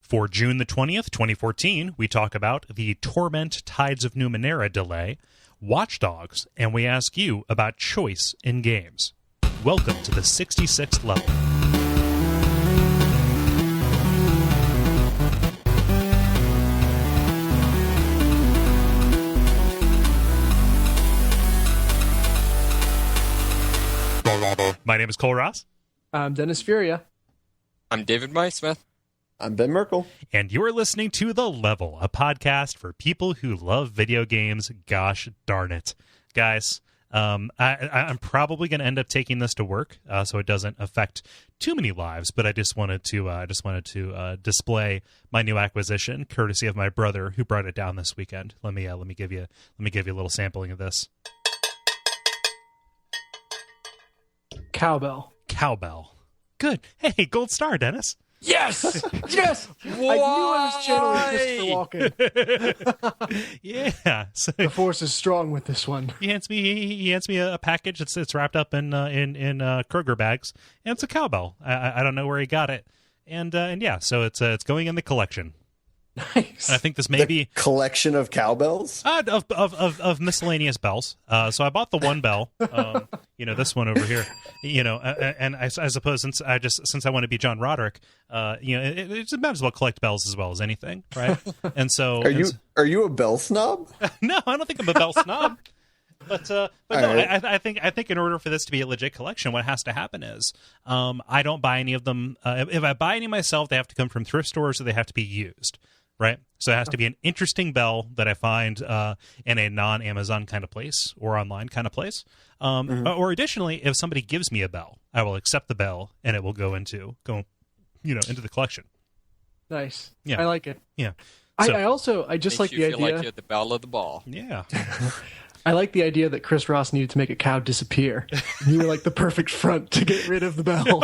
For June the 20th, 2014, we talk about the Torment Tides of Numenera delay, Watch Dogs, and we ask you about choice in games. Welcome to the 66th level. My name is Kole Ross. I'm Dennis Furia. I'm David Maismith. I'm Ben Merkel. And you're listening to The Level, a podcast for people who love video games. Gosh darn it. Guys, I'm probably going to end up taking this to work, so it doesn't affect too many lives, but I just wanted to display my new acquisition, courtesy of my brother who brought it down this weekend. Let me give you a little sampling of this. Cowbell. Good. Hey, gold star, Dennis. Yes! Yes! I knew I was channeling Christopher Walken. Yeah. So the force is strong with this one. He hands me a package. It's wrapped up in Kroger bags, and it's a cowbell. I don't know where he got it, and yeah, so it's going in the collection. Nice. I think this may be collection of cowbells of miscellaneous bells. So I bought the one bell, this one over here, and I suppose since I want to be John Roderick, it might as well collect bells as well as anything, right? And so are you a bell snob? No, I don't think I'm a bell snob. But no, right. I think in order for this to be a legit collection, what has to happen is I don't buy any of them. If I buy any myself, they have to come from thrift stores or they have to be used. Right, so it has to be an interesting bell that I find in a non-Amazon kind of place or online kind of place. Or additionally, if somebody gives me a bell, I will accept the bell and it will go into the collection. Nice. Yeah, I like it. Yeah. So, I just like the idea. Feel like you're the bell of the ball. Yeah. I like the idea that Chris Ross needed to make a cow disappear. You were like the perfect front to get rid of the bell.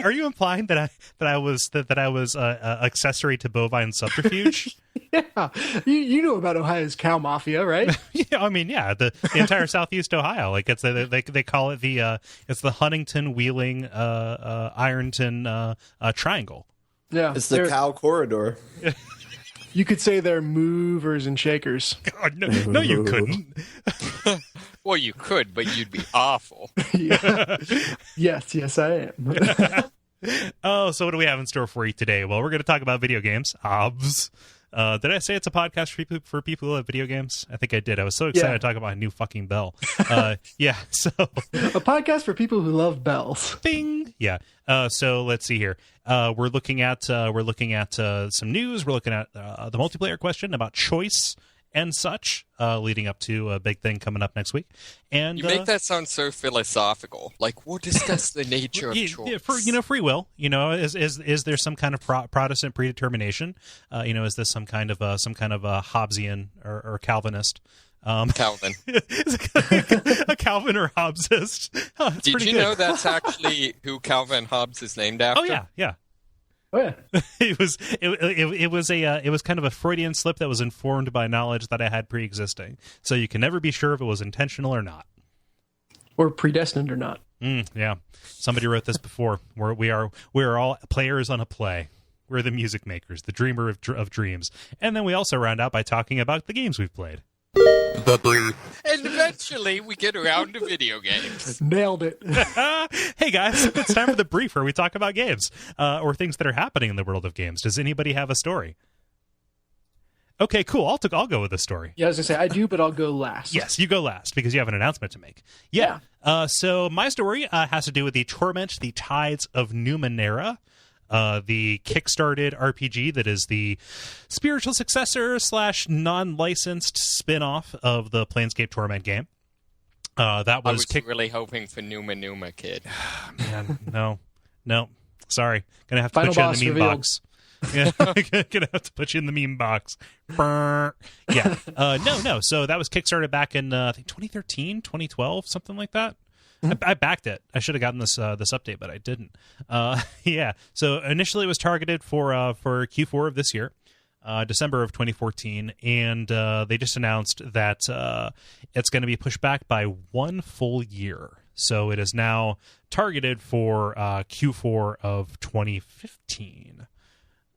Are you implying that I was accessory to bovine subterfuge? Yeah, you know about Ohio's cow mafia, right? Yeah, I mean, yeah, the entire Southeast Ohio. Like they call it it's the Huntington, Wheeling, Ironton triangle. Yeah, it's the cow corridor. You could say they're movers and shakers. God, no, you couldn't. Well, you could, but you'd be awful. Yeah. Yes, I am. Oh, so what do we have in store for you today? Well, we're going to talk about video games. Obs. Did I say it's a podcast for people who love video games? I think I did. I was so excited to talk about a new fucking bell. Yeah, so a podcast for people who love bells. Bing. Yeah. So let's see here. We're looking at some news. We're looking at the multiplayer question about choice and such, leading up to a big thing coming up next week. And you make that sound so philosophical. Like we'll discuss the nature of choice. Yeah, free will. Is there some kind of Protestant predetermination? Is this some kind of a Hobbesian or Calvinist? Calvin. A Calvin or Hobbesist. Oh, Did you know that's actually who Calvin Hobbes is named after? Oh yeah. Oh, yeah. It was kind of a Freudian slip that was informed by knowledge that I had pre-existing. So you can never be sure if it was intentional or not, or predestined or not. Yeah, somebody wrote this before. We are all players on a play. We're the music makers, the dreamer of dreams, and then we also round out by talking about the games we've played. And eventually we get around to video games. Nailed it. Hey guys, it's time for the brief where we talk about games or things that are happening in the world of games. Does anybody have a story? Okay, cool. I'll go with a story. Yeah, I was going to say, I do, but I'll go last. Yes, you go last because you have an announcement to make. Yeah. So my story has to do with the Torment, the Tides of Numenera. The kickstarted RPG that is the spiritual successor / non-licensed spin-off of the Planescape Torment game. That was I was really hoping for Numa Kid. Man, no. Sorry. Gonna have to Final put you in boss the meme revealed. box. Yeah, gonna have to put you in the meme box. Yeah. No. So that was kickstarted back in I think 2013, 2012, something like that. I backed it. I should have gotten this update, but I didn't. Yeah. So initially, it was targeted for Q4 of this year, December of 2014, and they just announced that it's going to be pushed back by 1 full year. So it is now targeted for Q4 of 2015.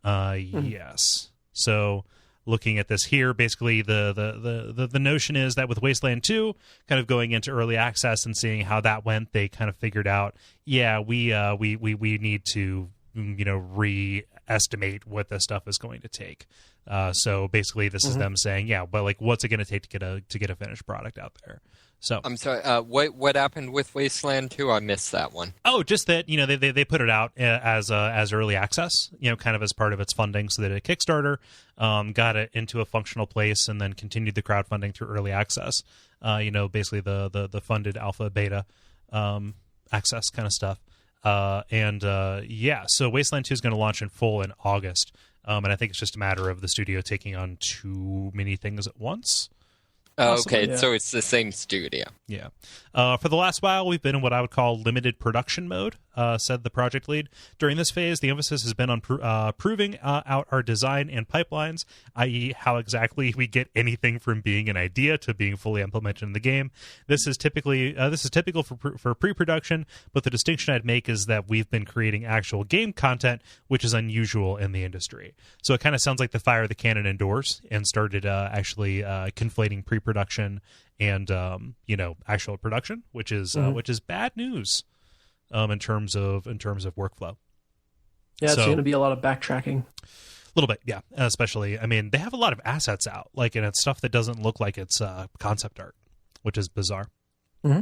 Yes. So looking at this here, basically the notion is that with Wasteland 2 kind of going into early access and seeing how that went, they kind of figured out, we need to re-estimate what this stuff is going to take. So basically this is them saying, but like, what's it going to take to get a finished product out there? So I'm sorry. What happened with Wasteland 2? I missed that one. Oh, just that they put it out as early access, kind of as part of its funding, so that a Kickstarter got it into a functional place and then continued the crowdfunding through early access. Basically the funded alpha beta access kind of stuff. So Wasteland 2 is going to launch in full in August, and I think it's just a matter of the studio taking on too many things at once. Okay, so it's the same studio. Yeah. For the last while, we've been in what I would call limited production mode, said the project lead. During this phase, the emphasis has been on proving out our design and pipelines, i.e. how exactly we get anything from being an idea to being fully implemented in the game. This is typical for pre-production, but the distinction I'd make is that we've been creating actual game content, which is unusual in the industry. So it kind of sounds like they fired the cannon indoors and started actually conflating pre-production and actual production, which is bad news in terms of workflow. Yeah, it's going to be a lot of backtracking. A little bit, yeah. Especially, I mean, they have a lot of assets out, and it's stuff that doesn't look like it's concept art, which is bizarre. Mm-hmm.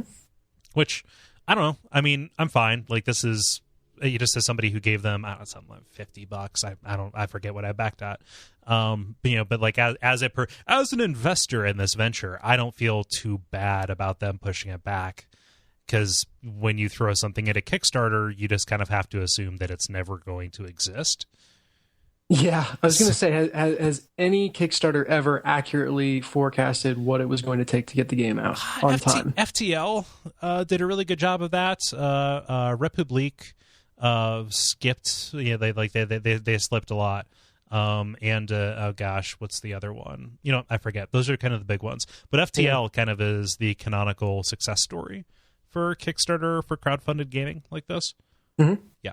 Which I don't know. I mean, I'm fine. Like, this is just as somebody who gave them something like $50. I forget what I backed at. But like as an investor in this venture, I don't feel too bad about them pushing it back, because when you throw something at a Kickstarter, you just kind of have to assume that it's never going to exist. Yeah, I was going to say, has any Kickstarter ever accurately forecasted what it was going to take to get the game out on time? FTL did a really good job of that. Republique skipped. They slipped a lot. What's the other one? I forget. Those are kind of the big ones. But FTL kind of is the canonical success story for Kickstarter for crowdfunded gaming like this. Mm-hmm. Yeah.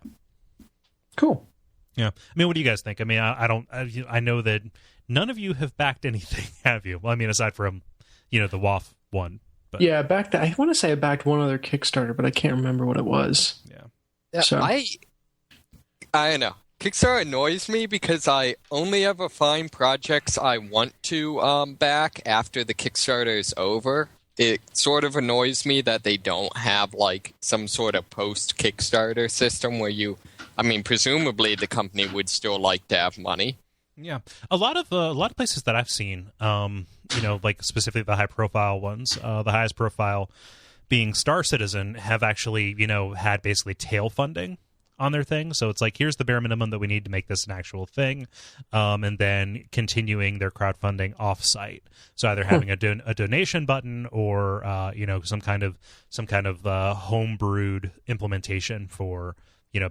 Cool. Yeah. I mean, what do you guys think? I mean, I know that none of you have backed anything, have you? Well, I mean, aside from, the WAF one. But. Yeah, I want to say I backed one other Kickstarter, but I can't remember what it was. Yeah. So. I don't know. Kickstarter annoys me because I only ever find projects I want to back after the Kickstarter is over. It sort of annoys me that they don't have like some sort of post-Kickstarter system where presumably the company would still like to have money. Yeah, a lot of places that I've seen, like specifically the high-profile ones, the highest profile being Star Citizen, have actually had basically tail funding on their thing. So it's like, here's the bare minimum that we need to make this an actual thing, and then continuing their crowdfunding off-site. So either having a donation button or some kind of home-brewed implementation for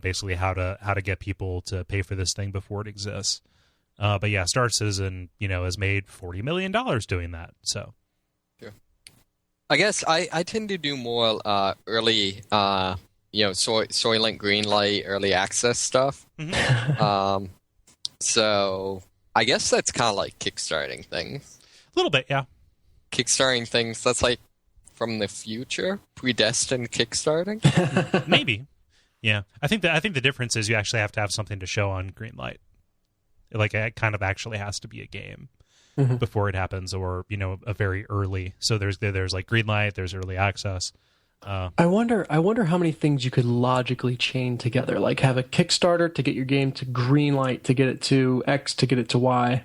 basically how to get people to pay for this thing before it exists. But yeah, Star Citizen has made $40 million doing that. So yeah. I guess I tend to do more early. Soylent Greenlight early access stuff. Mm-hmm. So I guess that's kind of like kickstarting things. A little bit, yeah. Kickstarting things, that's like from the future, predestined kickstarting. Maybe, yeah. I think the difference is you actually have to have something to show on Greenlight. Like, it kind of actually has to be a game before it happens, or a very early. So there's like Greenlight, there's early access. I wonder how many things you could logically chain together. Like have a Kickstarter to get your game to Greenlight, to get it to X, to get it to Y.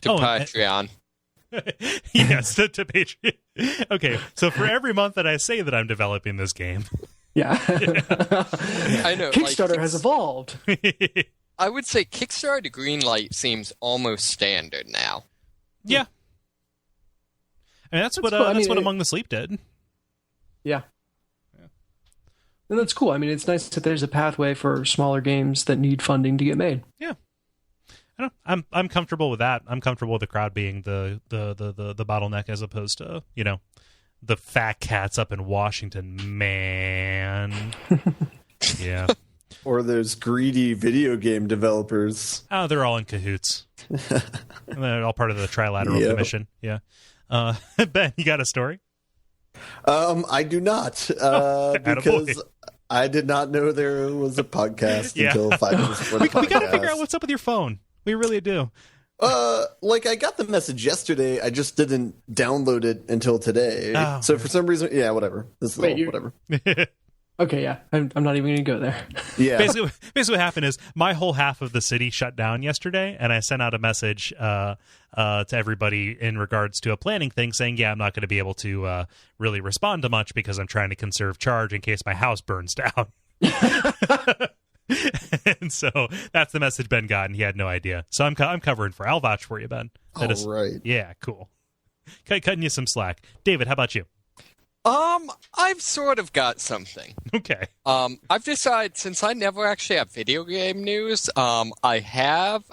To Patreon. Yes, to Patreon. Okay, so for every month that I say that I'm developing this game. Yeah. I know. Kickstarter has evolved. I would say Kickstarter to Greenlight seems almost standard now. Yeah. I mean, that's what cool. What Among the Sleep did. Yeah. And that's cool. I mean, it's nice that there's a pathway for smaller games that need funding to get made. Yeah. I'm comfortable with that. I'm comfortable with the crowd being the bottleneck as opposed to, the fat cats up in Washington, man. Yeah. Or those greedy video game developers. Oh, they're all in cahoots. They're all part of the Trilateral Commission. Yeah. Ben, you got a story? I do not, because I did not know there was a podcast until 5 minutes before the podcast. We got to figure out what's up with your phone. We really do. I got the message yesterday. I just didn't download it until today. Oh. So for some reason, whatever. This is whatever. Okay, yeah. I'm not even going to go there. Yeah. Basically, what happened is my whole half of the city shut down yesterday, and I sent out a message to everybody in regards to a planning thing saying, I'm not going to be able to really respond to much because I'm trying to conserve charge in case my house burns down. And so that's the message Ben got, and he had no idea. So I'm covering for. I'll vouch for you, Ben. Right. Yeah, cool. Cutting you some slack. David, how about you? I've sort of got something. Okay. I've decided, since I never actually have video game news, I have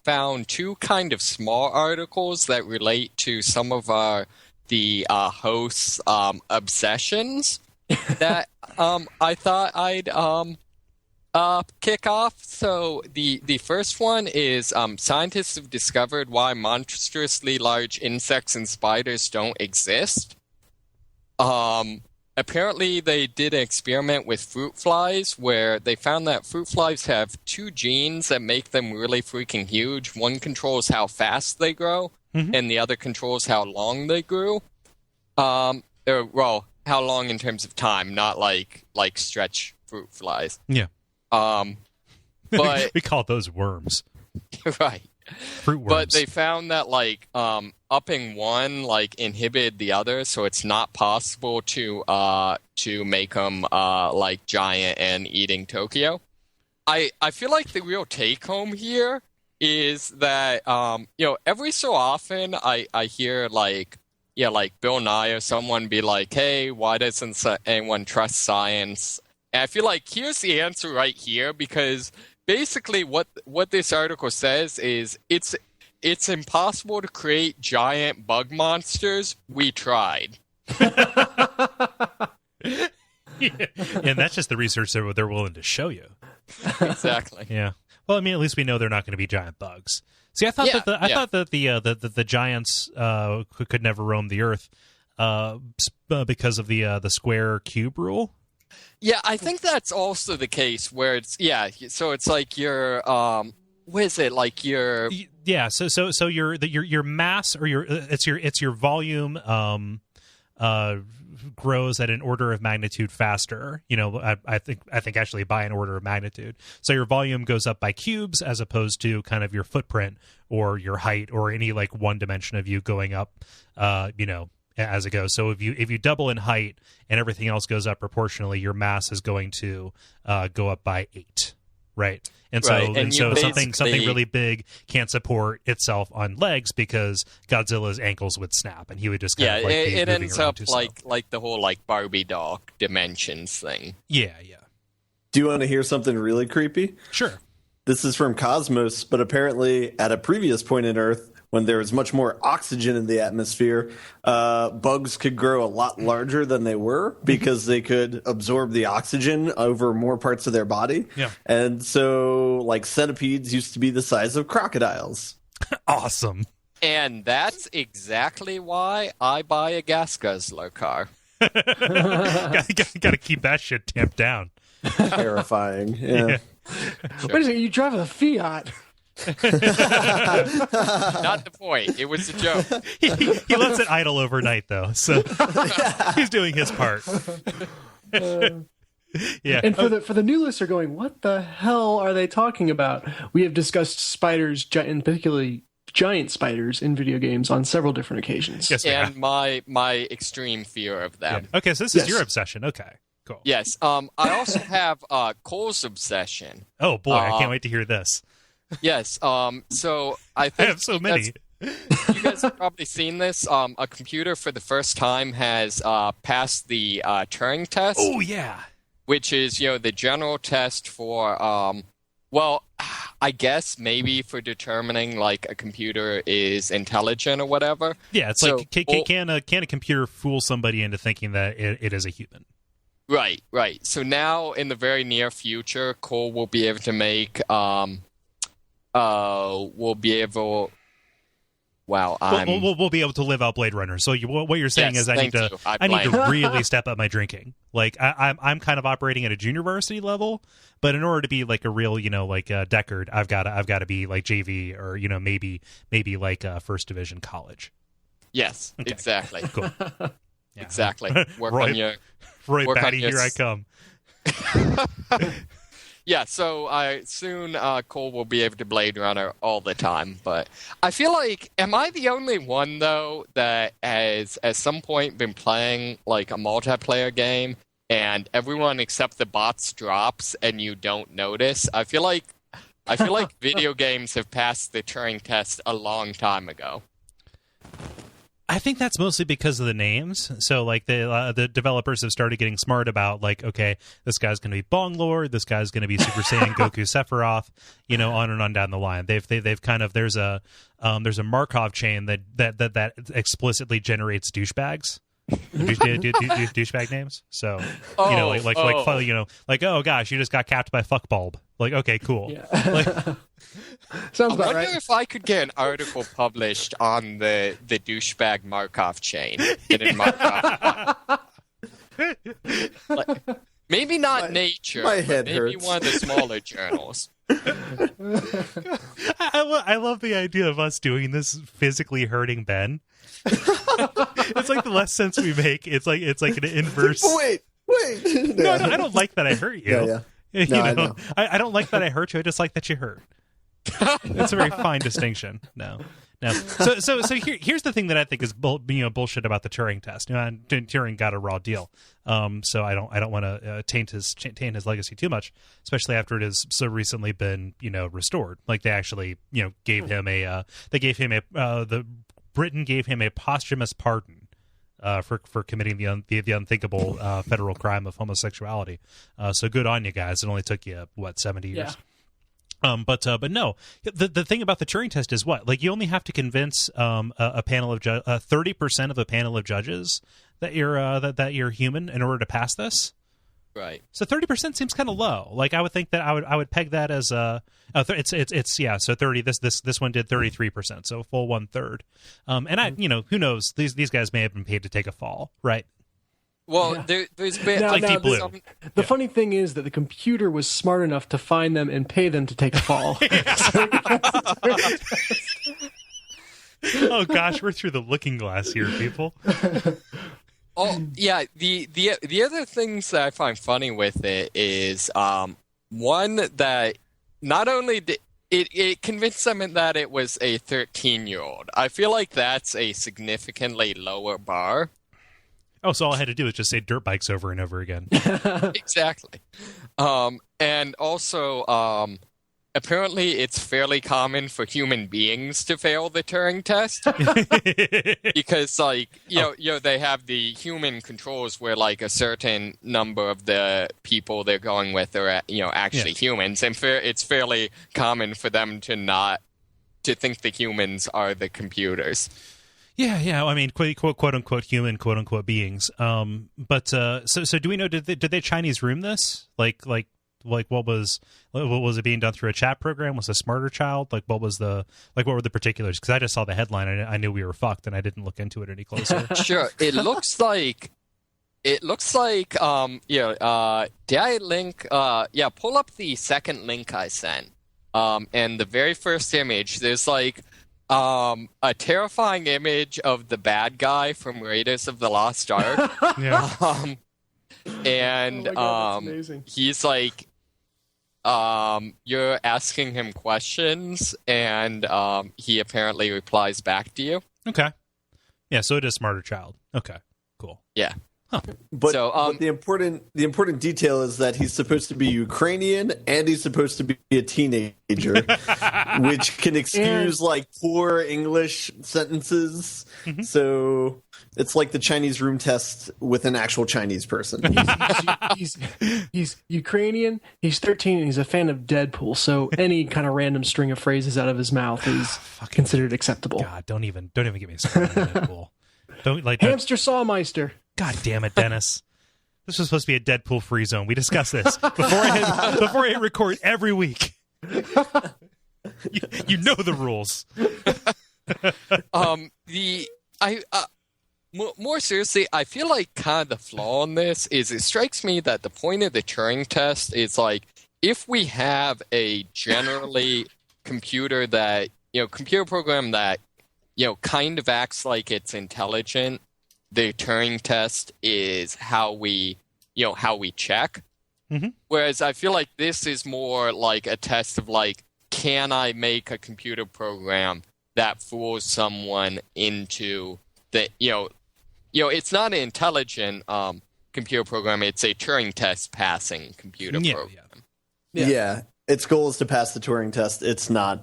found two kind of small articles that relate to some of the hosts' obsessions that I thought I'd kick off. So the first one is scientists have discovered why monstrously large insects and spiders don't exist. Apparently they did an experiment with fruit flies where they found that fruit flies have two genes that make them really freaking huge. One controls how fast they grow, and the other controls how long they grew. How long in terms of time, not like stretch fruit flies. Yeah. But we call those worms. Right. Fruit worms. But they found that upping one inhibited the other, so it's not possible to make them giant and eating Tokyo. I feel like the real take home here is that every so often I hear Bill Nye or someone be like, hey, why doesn't anyone trust science? And I feel like here's the answer right here, because basically what this article says is it's impossible to create giant bug monsters. We tried. And that's just the research that they're willing to show you. Exactly. Yeah. Well, I mean, at least we know they're not going to be giant bugs. See, I thought that the giants could never roam the earth because of the square cube rule. Yeah, I think that's also the case where it's so it's like your what is it, like your so your mass or it's your volume grows at an order of magnitude faster. I think actually by an order of magnitude. So your volume goes up by cubes as opposed to kind of your footprint or your height or any one dimension of you going up as it goes. So if you double in height and everything else goes up proportionally, your mass is going to go up by 8, right? And so something really big can't support itself on legs because Godzilla's ankles would snap and he would just it ends up like the whole Barbie doll dimensions thing. Yeah. Do you want to hear something really creepy? Sure. This is from Cosmos, but apparently at a previous point in Earth, when there was much more oxygen in the atmosphere, bugs could grow a lot larger than they were because they could absorb the oxygen over more parts of their body. Yeah. And so, centipedes used to be the size of crocodiles. Awesome. And that's exactly why I buy a gas guzzler car. Got to keep that shit tamped down. Terrifying. Yeah. Sure. Wait a second, you drive a Fiat. Not the point. It was a joke. He lets it idle overnight, though, so he's doing his part. Yeah. And for the new listener going, what the hell are they talking about? We have discussed spiders, and particularly giant spiders in video games on several different occasions. Yes, and my extreme fear of them. Yeah. Okay, so this is your obsession. Okay, cool. Yes. I also have Kole's obsession. Oh boy, I can't wait to hear this. Yes. So I think I have so many. You guys have probably seen this. A computer for the first time has passed the Turing Test. Oh yeah. Which is the general test for I guess maybe for determining like a computer is intelligent or whatever. Yeah, it's so, like can a computer fool somebody into thinking that it is a human? Right. So now in the very near future, Kole will be able to make we'll be able to live out Blade Runner. So what you're saying is I need to really step up my drinking. Like I'm kind of operating at a junior varsity level, but in order to be like a real, like Deckard, I've got to be like JV or maybe like first division college. Yes, okay. Exactly. Cool. Yeah. Exactly. Work on your Batty, here I come. Yeah, so soon Kole will be able to Blade Runner all the time. But I feel like, am I the only one, though, that has at some point been playing like a multiplayer game and everyone except the bots drops and you don't notice? I feel like video games have passed the Turing test a long time ago. I think that's mostly because of the names. So, like, the developers have started getting smart about, like, okay, this guy's going to be Bong Lord, this guy's going to be Super Saiyan Goku Sephiroth, on and on down the line. They've kind of there's a Markov chain that explicitly generates douchebags. Douchebag names. So like oh gosh, you just got capped by fuckbulb. Like, okay, cool. Yeah. Like, sounds about right. I wonder if I could get an article published on the douchebag Markov chain. Markov. Like, maybe not Nature. My head maybe hurts. One of the smaller journals. I love the idea of us doing this physically hurting Ben. It's like the less sense we make. It's like an inverse. Wait. No, I don't like that I hurt you. Yeah. No, I know. I don't like that I hurt you. I just like that you hurt. It's a very fine distinction. No. So here's the thing that I think is bullshit about the Turing test. Turing got a raw deal. So I don't want to taint his legacy too much, especially after it has so recently been restored. Like they actually gave him Britain gave him a posthumous pardon for committing the unthinkable federal crime of homosexuality. So good on you guys. It only took you 70 years. Yeah. But no, the thing about the Turing test is what? Like you only have to convince a panel of 30% of a panel of judges that you're human in order to pass this. Right. So 30% seems kind of low. Like I would think that I would peg that as So 30. This one did 33%. So a full 1/3. And who knows? These guys may have been paid to take a fall, right? Well, there's been Deep Blue. The funny thing is that the computer was smart enough to find them and pay them to take a fall. Oh gosh, we're through the looking glass here, people. Oh yeah, the other things that I find funny with it is one that not only did it convinced them that it was a 13-year-old. I feel like that's a significantly lower bar. Oh, so all I had to do was just say dirt bikes over and over again. Exactly. And also, apparently it's fairly common for human beings to fail the Turing test. Because, they have the human controls where, like, a certain number of the people they're going with are, actually humans. And it's fairly common for them to think the humans are the computers. Yeah. I mean, quote unquote human, quote unquote beings. But so do we know? Did they Chinese room this? Like what was it being done through a chat program? Was a smarter child? Like what were the particulars? Because I just saw the headline and I knew we were fucked, and I didn't look into it any closer. Sure, it looks like. Did I link? Pull up the second link I sent. And the very first image, there's like. A terrifying image of the bad guy from Raiders of the Lost Ark. Yeah. And oh my God, that's amazing. He's like, you're asking him questions, and he apparently replies back to you. Okay. Yeah, so it is smarter child. Okay, cool. Yeah. Huh. But the important detail is that he's supposed to be Ukrainian and he's supposed to be a teenager, which can excuse like poor English sentences. Mm-hmm. So It's like the Chinese room test with an actual Chinese person. He's Ukrainian, he's 13, and he's a fan of Deadpool, so any kind of random string of phrases out of his mouth is considered acceptable. God, don't even get me started on Deadpool. Don't like Hamster Sawmeister. God damn it, Dennis. This was supposed to be a Deadpool free zone. We discussed this before I hit record every week. You know the rules. More seriously, I feel like kind of the flaw in this is it strikes me that the point of the Turing test is like if we have a generally computer program that kind of acts like it's intelligent, the Turing test is how we check. Mm-hmm. Whereas I feel like this is more like a test of like, can I make a computer program that fools someone into the it's not an intelligent computer program, it's a Turing test passing computer program. Yeah. Its goal is to pass the Turing test. It's not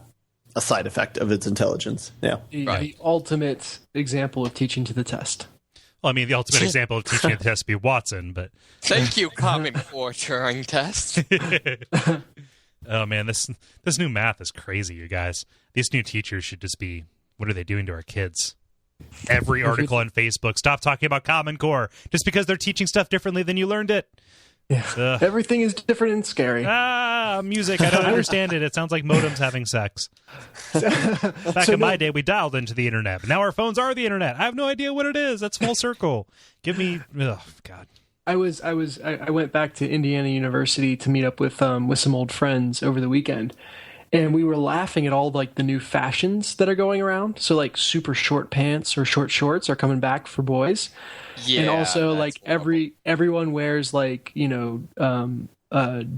a side effect of its intelligence. Yeah. The ultimate example of teaching to the test. Well, I mean, the ultimate example of teaching the test would be Watson, but... Thank you, Common Core Turing test. Oh, man, this new math is crazy, you guys. These new teachers should just be... What are they doing to our kids? Every article on Facebook, stop talking about Common Core just because they're teaching stuff differently than you learned it. Yeah. Everything is different and scary. Music, I don't understand it. It sounds like modems having sex. Back in my day, we dialed into the internet, but now our phones are the internet. I have no idea what it is. That's full circle. Give me, God. I went back to Indiana University to meet up with some old friends over the weekend, and we were laughing at all like the new fashions that are going around. So like super short pants or short shorts are coming back for boys. Yeah, and also like everyone wears like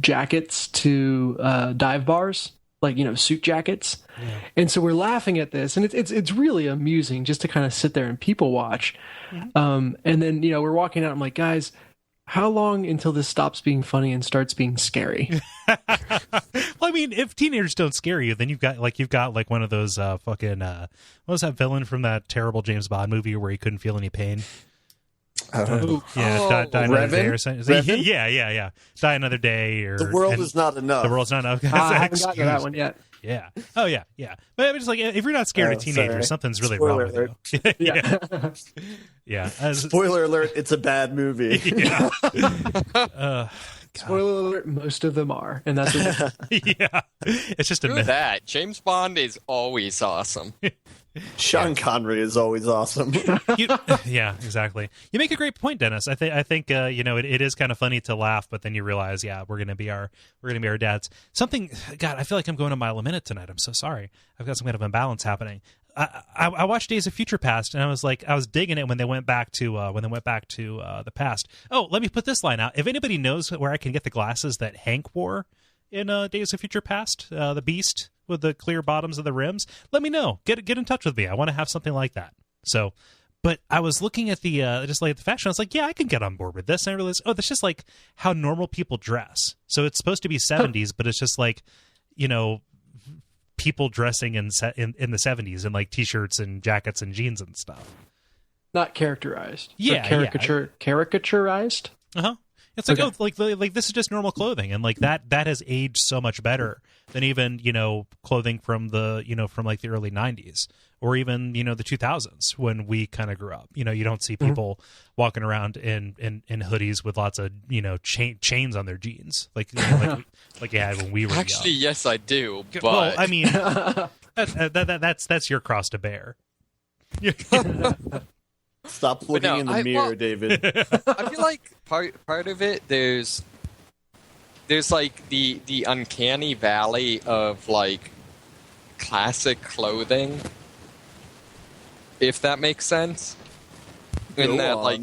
jackets to dive bars, like suit jackets. Yeah. And so we're laughing at this, and it's really amusing just to kind of sit there and people watch. Mm-hmm. And then we're walking out. I'm like, guys, how long until this stops being funny and starts being scary? Well, I mean, if teenagers don't scare you, then you've got like one of those fucking what was that villain from that terrible James Bond movie where he couldn't feel any pain? Die another day or something. Yeah. Die another day, or the world is not enough. The world's not enough. I haven't gotten to that one yet. Yeah. Oh yeah. But I'm just like, if you're not scared of teenagers, something's really wrong with you. Yeah. Spoiler alert! It's a bad movie. Yeah. Spoiler alert: most of them are, and that's what yeah. It's just a myth. That James Bond is always awesome. Sean Connery is always awesome. Yeah, exactly. You make a great point, Dennis. I think it is kind of funny to laugh, but then you realize, we're gonna be our dads. God, I feel like I'm going a mile a minute tonight. I'm so sorry. I've got some kind of imbalance happening. I watched Days of Future Past, and I was digging it when they went back to the past. Oh, let me put this line out. If anybody knows where I can get the glasses that Hank wore in Days of Future Past, the Beast with the clear bottoms of the rims, let me know. Get in touch with me. I want to have something like that. So, but I was looking at the the fashion. I was like, I can get on board with this. And I realized, that's just like how normal people dress. So it's supposed to be 70s, but it's just like, people dressing in the 70s in like t-shirts and jackets and jeans and stuff. Not characterized. Yeah, caricaturized. It's like, like this is just normal clothing, and like that has aged so much better than even clothing from the from like the early 90s or even the 2000s when we kind of grew up. You don't see people walking around in hoodies with lots of chains on their jeans like like you had when we were actually young. Yes, I do. But... Well, I mean that's your cross to bear. Stop looking in the mirror, David. I feel like part of it there's like the uncanny valley of like classic clothing, if that makes sense. In that like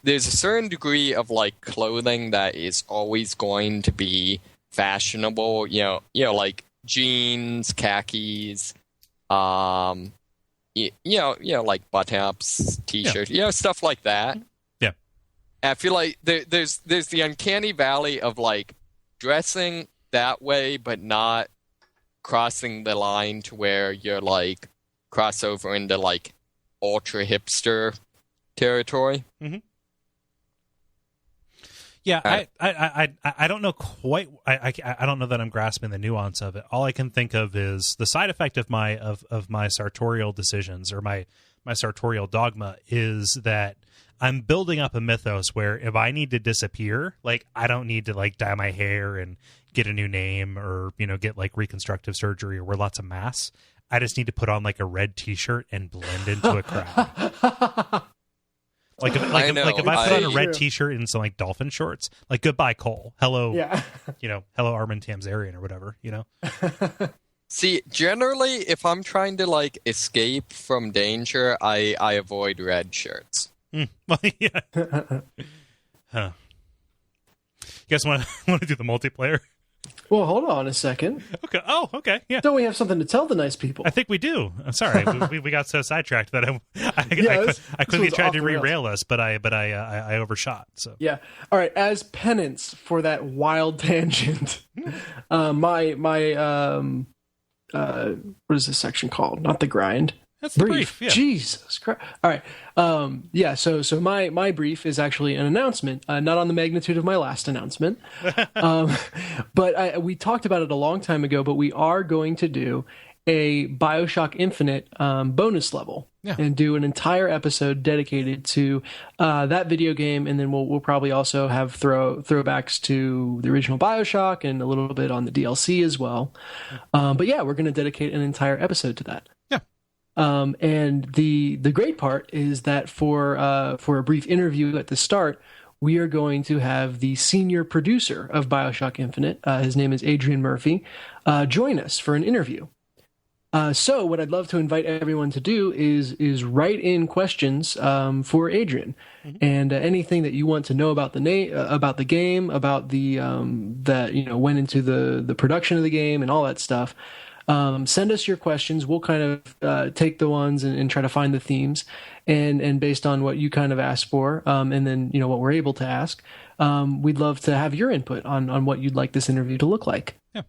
there's a certain degree of like clothing that is always going to be fashionable, like jeans, khakis, like button-ups, t-shirts, stuff like that. Yeah. I feel like there's the uncanny valley of like dressing that way, but not crossing the line to where you're like cross over into like ultra hipster territory. Mm-hmm. Yeah, I don't know quite. I don't know that I'm grasping the nuance of it. All I can think of is the side effect of my sartorial decisions, or my sartorial dogma, is that I'm building up a mythos where if I need to disappear, like, I don't need to like dye my hair and get a new name, or get like reconstructive surgery or wear lots of masks. I just need to put on like a red T-shirt and blend into a crowd. Like if I put on a red T-shirt and some like dolphin shorts, like, goodbye Kole, hello, hello Armin Tamzarian or whatever, See, generally, if I'm trying to like escape from danger, I avoid red shirts. Well, yeah. Huh. You guys want to do the multiplayer? Well, hold on a second. Okay. Oh, okay. Yeah. Don't we have something to tell the nice people? I think we do. I'm sorry, we got so sidetracked that I quickly tried to derail us, but I overshot. So yeah. All right. As penance for that wild tangent, my what is this section called? Not the grind. That's the brief. Yeah. Jesus Christ. All right. So my brief is actually an announcement, not on the magnitude of my last announcement. But we talked about it a long time ago, but we are going to do a Bioshock Infinite bonus level, and do an entire episode dedicated to that video game, and then we'll probably also have throwbacks to the original Bioshock and a little bit on the DLC as well. But yeah, we're going to dedicate an entire episode to that. And the great part is that for a brief interview at the start, we are going to have the senior producer of Bioshock Infinite, his name is Adrian Murphy, join us for an interview. So what I'd love to invite everyone to do is write in questions for Adrian, and anything that you want to know about about the game, about the that went into the production of the game and all that stuff. Send us your questions. We'll kind of take the ones and try to find the themes, and based on what you kind of asked for, and then what we're able to ask, we'd love to have your input on what you'd like this interview to look like. Yeah.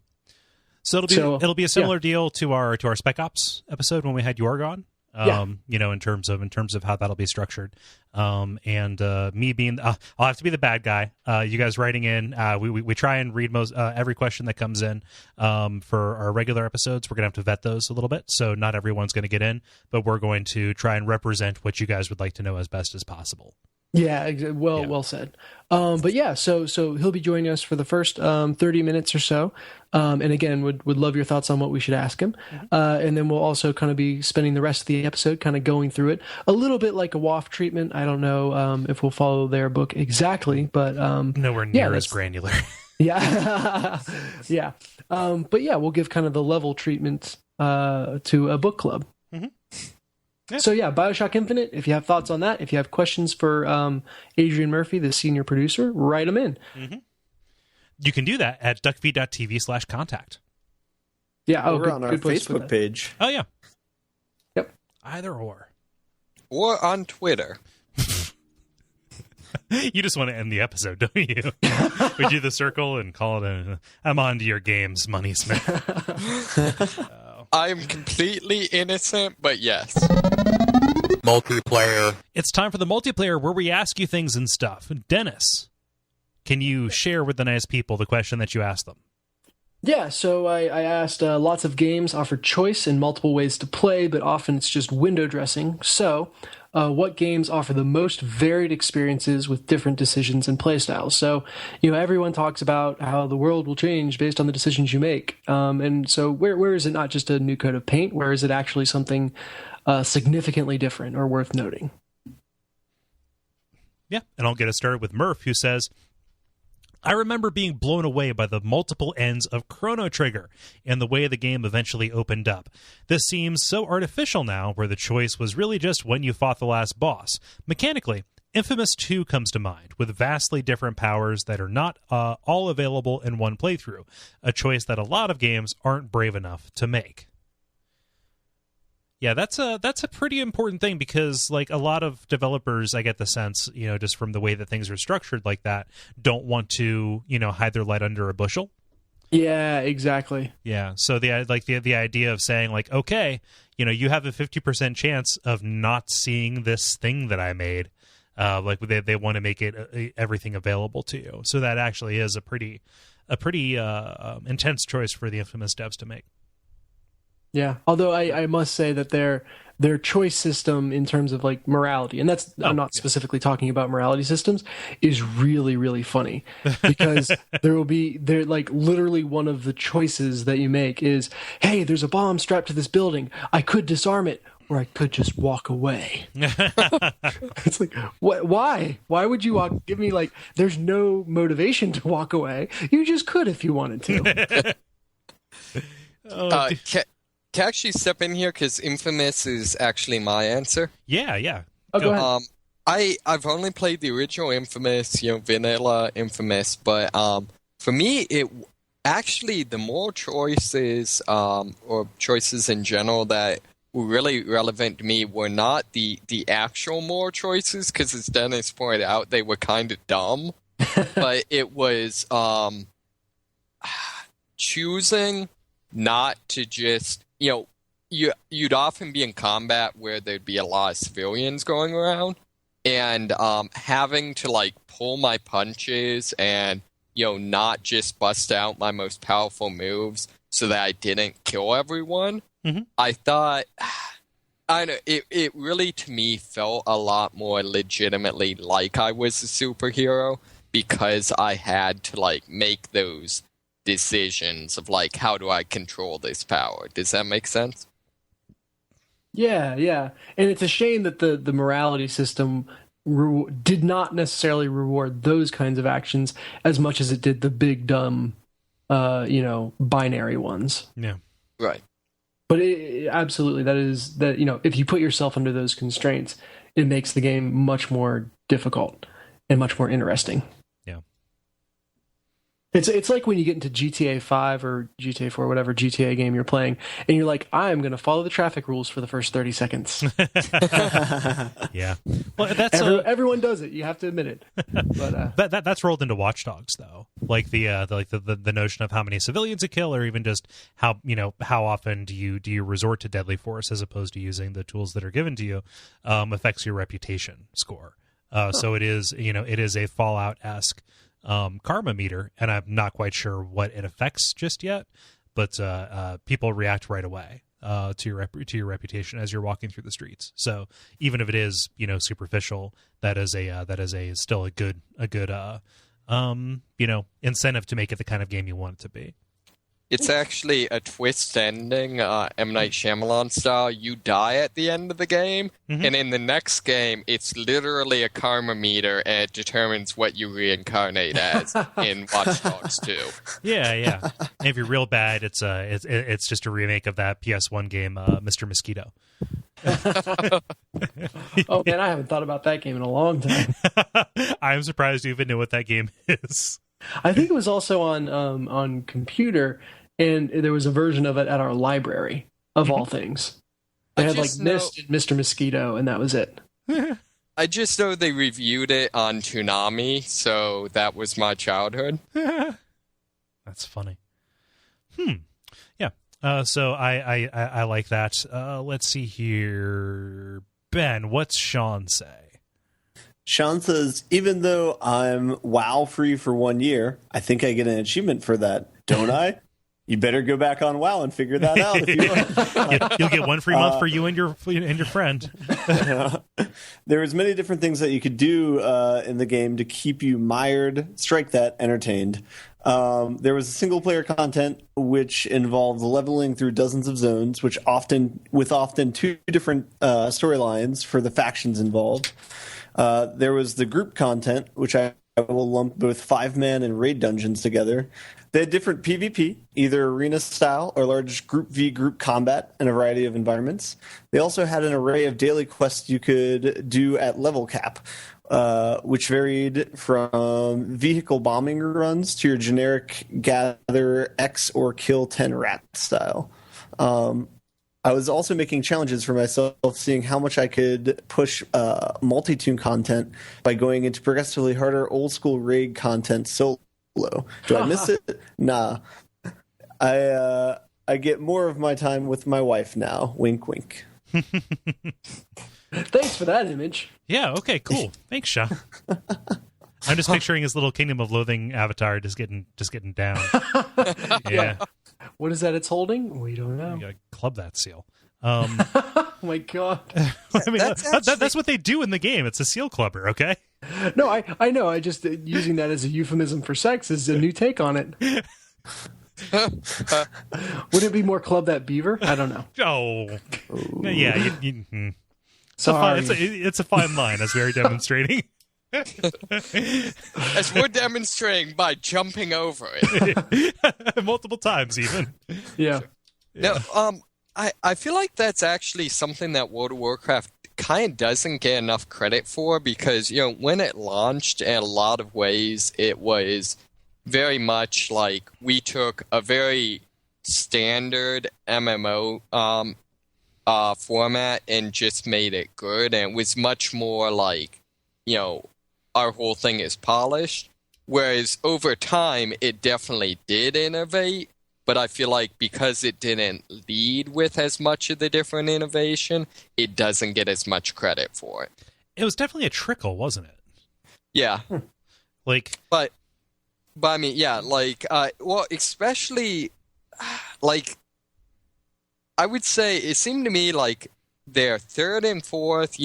So it'll be a similar deal to our Spec Ops episode when we had Jorg on. In terms of how that'll be structured. And me being, I'll have to be the bad guy. You guys writing in, we try and read most every question that comes in. For our regular episodes, we're gonna have to vet those a little bit, so not everyone's gonna get in, but we're going to try and represent what you guys would like to know as best as possible. Yeah, well said. But yeah, so he'll be joining us for the first 30 minutes or so. And again, would love your thoughts on what we should ask him. And then we'll also kind of be spending the rest of the episode kind of going through it. A little bit like a WAF treatment. I don't know if we'll follow their book exactly, but... nowhere near as granular. Yeah. Yeah. But yeah, we'll give kind of the level treatment to a book club. Mm-hmm. Yeah. So yeah, Bioshock Infinite, if you have thoughts on that, if you have questions for Adrian Murphy, the senior producer, write them in. Mm-hmm. You can do that at Duckfeed.tv/contact. Yeah, we're on our Facebook page. Oh, yeah. Yep. Either or. Or on Twitter. You just want to end the episode, don't you? We do the circle and call it I'm on to your games, Money Smith. I'm completely innocent, but yes. Multiplayer. It's time for the multiplayer where we ask you things and stuff. Dennis, can you share with the nice people the question that you asked them? Yeah, so I asked lots of games offer choice and multiple ways to play, but often it's just window dressing. So what games offer the most varied experiences with different decisions and playstyles? So, everyone talks about how the world will change based on the decisions you make. And so where is it not just a new coat of paint? Where is it actually something significantly different or worth noting? Yeah, and I'll get us started with Murph, who says, I remember being blown away by the multiple ends of Chrono Trigger and the way the game eventually opened up. This seems so artificial now, where the choice was really just when you fought the last boss. Mechanically, Infamous 2 comes to mind, with vastly different powers that are not all available in one playthrough, a choice that a lot of games aren't brave enough to make. Yeah, that's a pretty important thing, because like a lot of developers, I get the sense, just from the way that things are structured like that, don't want to, hide their light under a bushel. Yeah, exactly. Yeah, so the idea of saying like, okay, you have a 50% chance of not seeing this thing that I made, Like they want to make it everything available to you. So that actually is a pretty intense choice for the Infamous devs to make. Yeah, although I must say that their choice system in terms of like morality, and I'm not specifically talking about morality systems, is really, really funny because they're like literally one of the choices that you make is, hey, there's a bomb strapped to this building. I could disarm it, or I could just walk away. It's like, what? Why? Why would you give me like? There's no motivation to walk away. You just could if you wanted to. To actually step in here, because Infamous is actually my answer. Yeah. Oh, go ahead. I've only played the original Infamous, vanilla Infamous, but for me, it actually the more choices or choices in general that were really relevant to me were not the actual more choices, because as Dennis pointed out, they were kind of dumb, but it was choosing not to just, you'd often be in combat where there'd be a lot of civilians going around, and having to like pull my punches and not just bust out my most powerful moves so that I didn't kill everyone. Mm-hmm. I thought, I don't know, it really to me felt a lot more legitimately like I was a superhero, because I had to like make those decisions of like, how do I control this power? Does that make sense? Yeah. And it's a shame that the morality system did not necessarily reward those kinds of actions as much as it did the big dumb binary ones. Yeah. Right. But absolutely, if you put yourself under those constraints, it makes the game much more difficult and much more interesting. Yeah. It's like when you get into GTA 5 or GTA 4, whatever GTA game you're playing, and you're like, I'm going to follow the traffic rules for the first 30 seconds. Yeah. Well, that's everyone does it. You have to admit it. But that's rolled into Watch Dogs, though. Like the notion of how many civilians you kill, or even just how often do you resort to deadly force as opposed to using the tools that are given to you, affects your reputation score. So it is a Fallout-esque karma meter, and I'm not quite sure what it affects just yet, but people react right away to your reputation as you're walking through the streets. So even if it is superficial, that is still a good incentive to make it the kind of game you want it to be. It's actually a twist ending, M. Night Shyamalan style. You die at the end of the game, mm-hmm. and in the next game, it's literally a karma meter, and it determines what you reincarnate as in Watch Dogs 2. Yeah. And if you're real bad, it's just a remake of that PS1 game, Mr. Mosquito. Oh man, I haven't thought about that game in a long time. I'm surprised you even know what that game is. I think it was also on computer, and there was a version of it at our library, of all things. They had like Myst and Mr. Mosquito, and that was it. I just know they reviewed it on Toonami, so that was my childhood. That's funny. Yeah. So I like that. Let's see here. Ben, what's Sean say? Sean says, even though I'm WoW free for 1 year, I think I get an achievement for that, don't I? You better go back on WoW and figure that out if you want. You'll get 1 free month for you and your friend. There was many different things that you could do in the game to keep you mired, strike that, entertained. There was single player content which involved leveling through dozens of zones, which often 2 different storylines for the factions involved. There was the group content, which I will lump both 5-man and raid dungeons together. They had different PvP, either arena style or large group v group combat in a variety of environments. They also had an array of daily quests you could do at level cap, which varied from vehicle bombing runs to your generic gather X or kill 10 rat style. I was also making challenges for myself, seeing how much I could push multi-tune content by going into progressively harder old-school raid content solo. Do I miss it? Nah. I get more of my time with my wife now. Wink, wink. Thanks for that image. Yeah, okay, cool. Thanks, Sean. I'm just picturing his little Kingdom of Loathing avatar just getting down. Yeah. What is that it's holding? We don't know. You gotta club that seal. Oh my god. I mean, that's what they do in the game. It's a seal clubber, okay? No, I know. I just using that as a euphemism for sex is a new take on it. Would it be more club that beaver? I don't know. Oh. Yeah. Sorry. It's a fine line, as we're demonstrating. As we're demonstrating by jumping over it. Multiple times, even. Yeah. No, I feel like that's actually something that World of Warcraft kind of doesn't get enough credit for because, when it launched, in a lot of ways, it was very much like we took a very standard MMO format and just made it good. And it was much more like, our whole thing is polished. Whereas over time, it definitely did innovate. But I feel like because it didn't lead with as much of the different innovation, it doesn't get as much credit for it. It was definitely a trickle, wasn't it? Yeah. But I mean, yeah, especially, I would say it seemed to me like their third and fourth,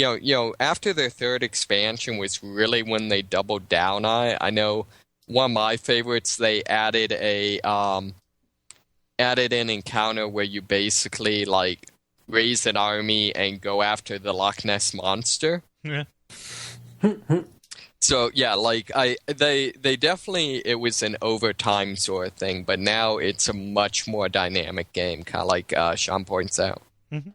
after their third expansion was really when they doubled down on it. I know one of my favorites, they added an encounter where you basically raise an army and go after the Loch Ness monster. Yeah. So yeah, they definitely, it was an overtime sort of thing, but now it's a much more dynamic game, kind of like Sean points out. Mm-hmm.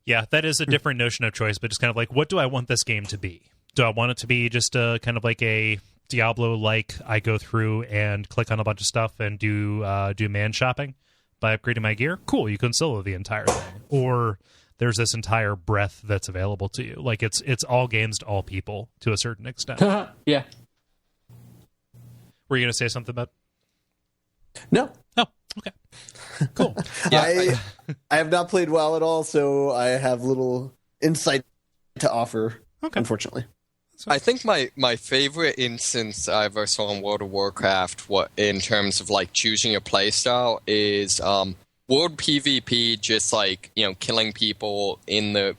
Yeah, that is a different notion of choice, but just kind of like, what do I want this game to be? Do I want it to be just kind of like a Diablo-like, I go through and click on a bunch of stuff and do man shopping by upgrading my gear? Cool, you can solo the entire thing. Or there's this entire breadth that's available to you. Like, it's all games to all people to a certain extent. Yeah. Were you going to say something about? No. Oh, okay. Cool. Yeah, I have not played WoW at all, so I have little insight to offer, unfortunately. I think my favorite instance I ever saw in World of Warcraft, in terms of choosing your playstyle, is World PvP. Just killing people in the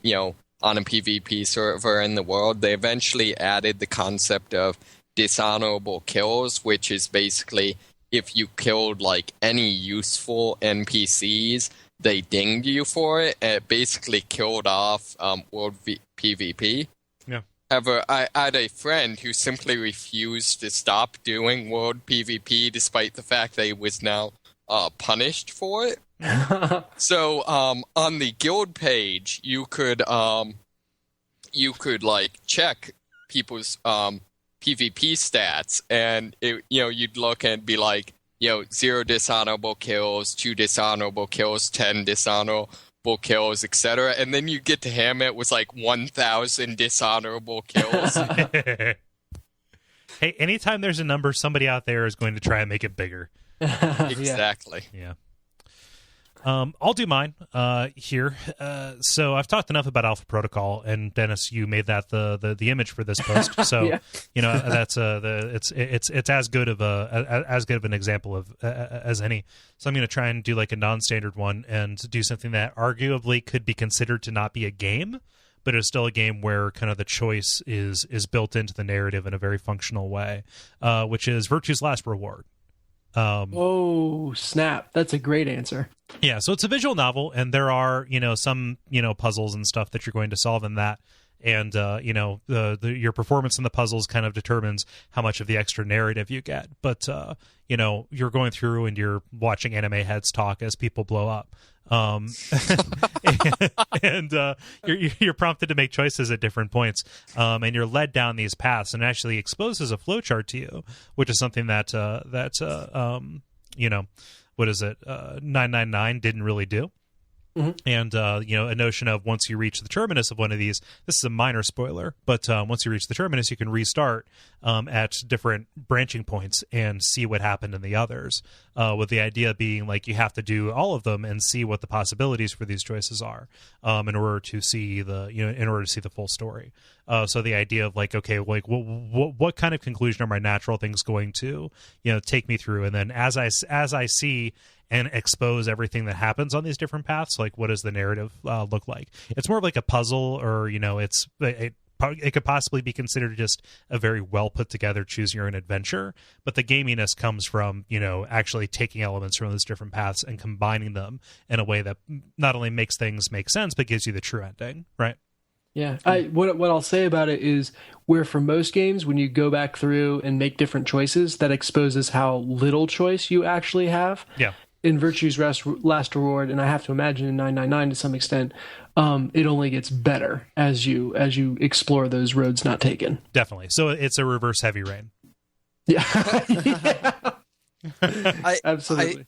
on a PvP server in the world. They eventually added the concept of dishonorable kills, which is basically if you killed any useful NPCs, they dinged you for it. And it basically killed off World PvP. Yeah. However, I had a friend who simply refused to stop doing World PvP despite the fact that he was now punished for it. So on the guild page, you could check people's PvP stats, and you'd look and be like, 0 dishonorable kills, 2 dishonorable kills, 10 dishonorable kills, etc. And then you get to him, it was 1,000 dishonorable kills. Hey, anytime there's a number, somebody out there is going to try and make it bigger. Exactly. Yeah. I'll do mine here. So I've talked enough about Alpha Protocol, and Dennis, you made that the image for this post. So that's it's as good of an example as any. So I'm going to try and do a non-standard one and do something that arguably could be considered to not be a game, but it's still a game where kind of the choice is built into the narrative in a very functional way, which is Virtue's Last Reward. Oh, snap. That's a great answer. Yeah, so it's a visual novel, and there are, some, puzzles and stuff that you're going to solve in that. And, your performance in the puzzles kind of determines how much of the extra narrative you get. But, you're going through and you're watching anime heads talk as people blow up. And you're prompted to make choices at different points, and you're led down these paths, and actually exposes a flowchart to you, which is something that what is it? 999 didn't really do. And, a notion of once you reach the terminus of one of these, this is a minor spoiler, but once you reach the terminus, you can restart at different branching points and see what happened in the others, with the idea being like you have to do all of them and see what the possibilities for these choices are in order to see the full story. So the idea of like, okay, like what kind of conclusion are my natural things going to, take me through? And then as I see and expose everything that happens on these different paths, like what does the narrative look like? It's more of like a puzzle, or it could possibly be considered just a very well put together choose your own adventure. But the gaminess comes from actually taking elements from those different paths and combining them in a way that not only makes things make sense but gives you the true ending, right? Yeah, what I'll say about it is where for most games, when you go back through and make different choices, that exposes how little choice you actually have. Yeah. In Virtue's Last Reward, and I have to imagine in 999 to some extent, it only gets better as you explore those roads not taken. Definitely. So it's a reverse Heavy Rain. Yeah. Absolutely.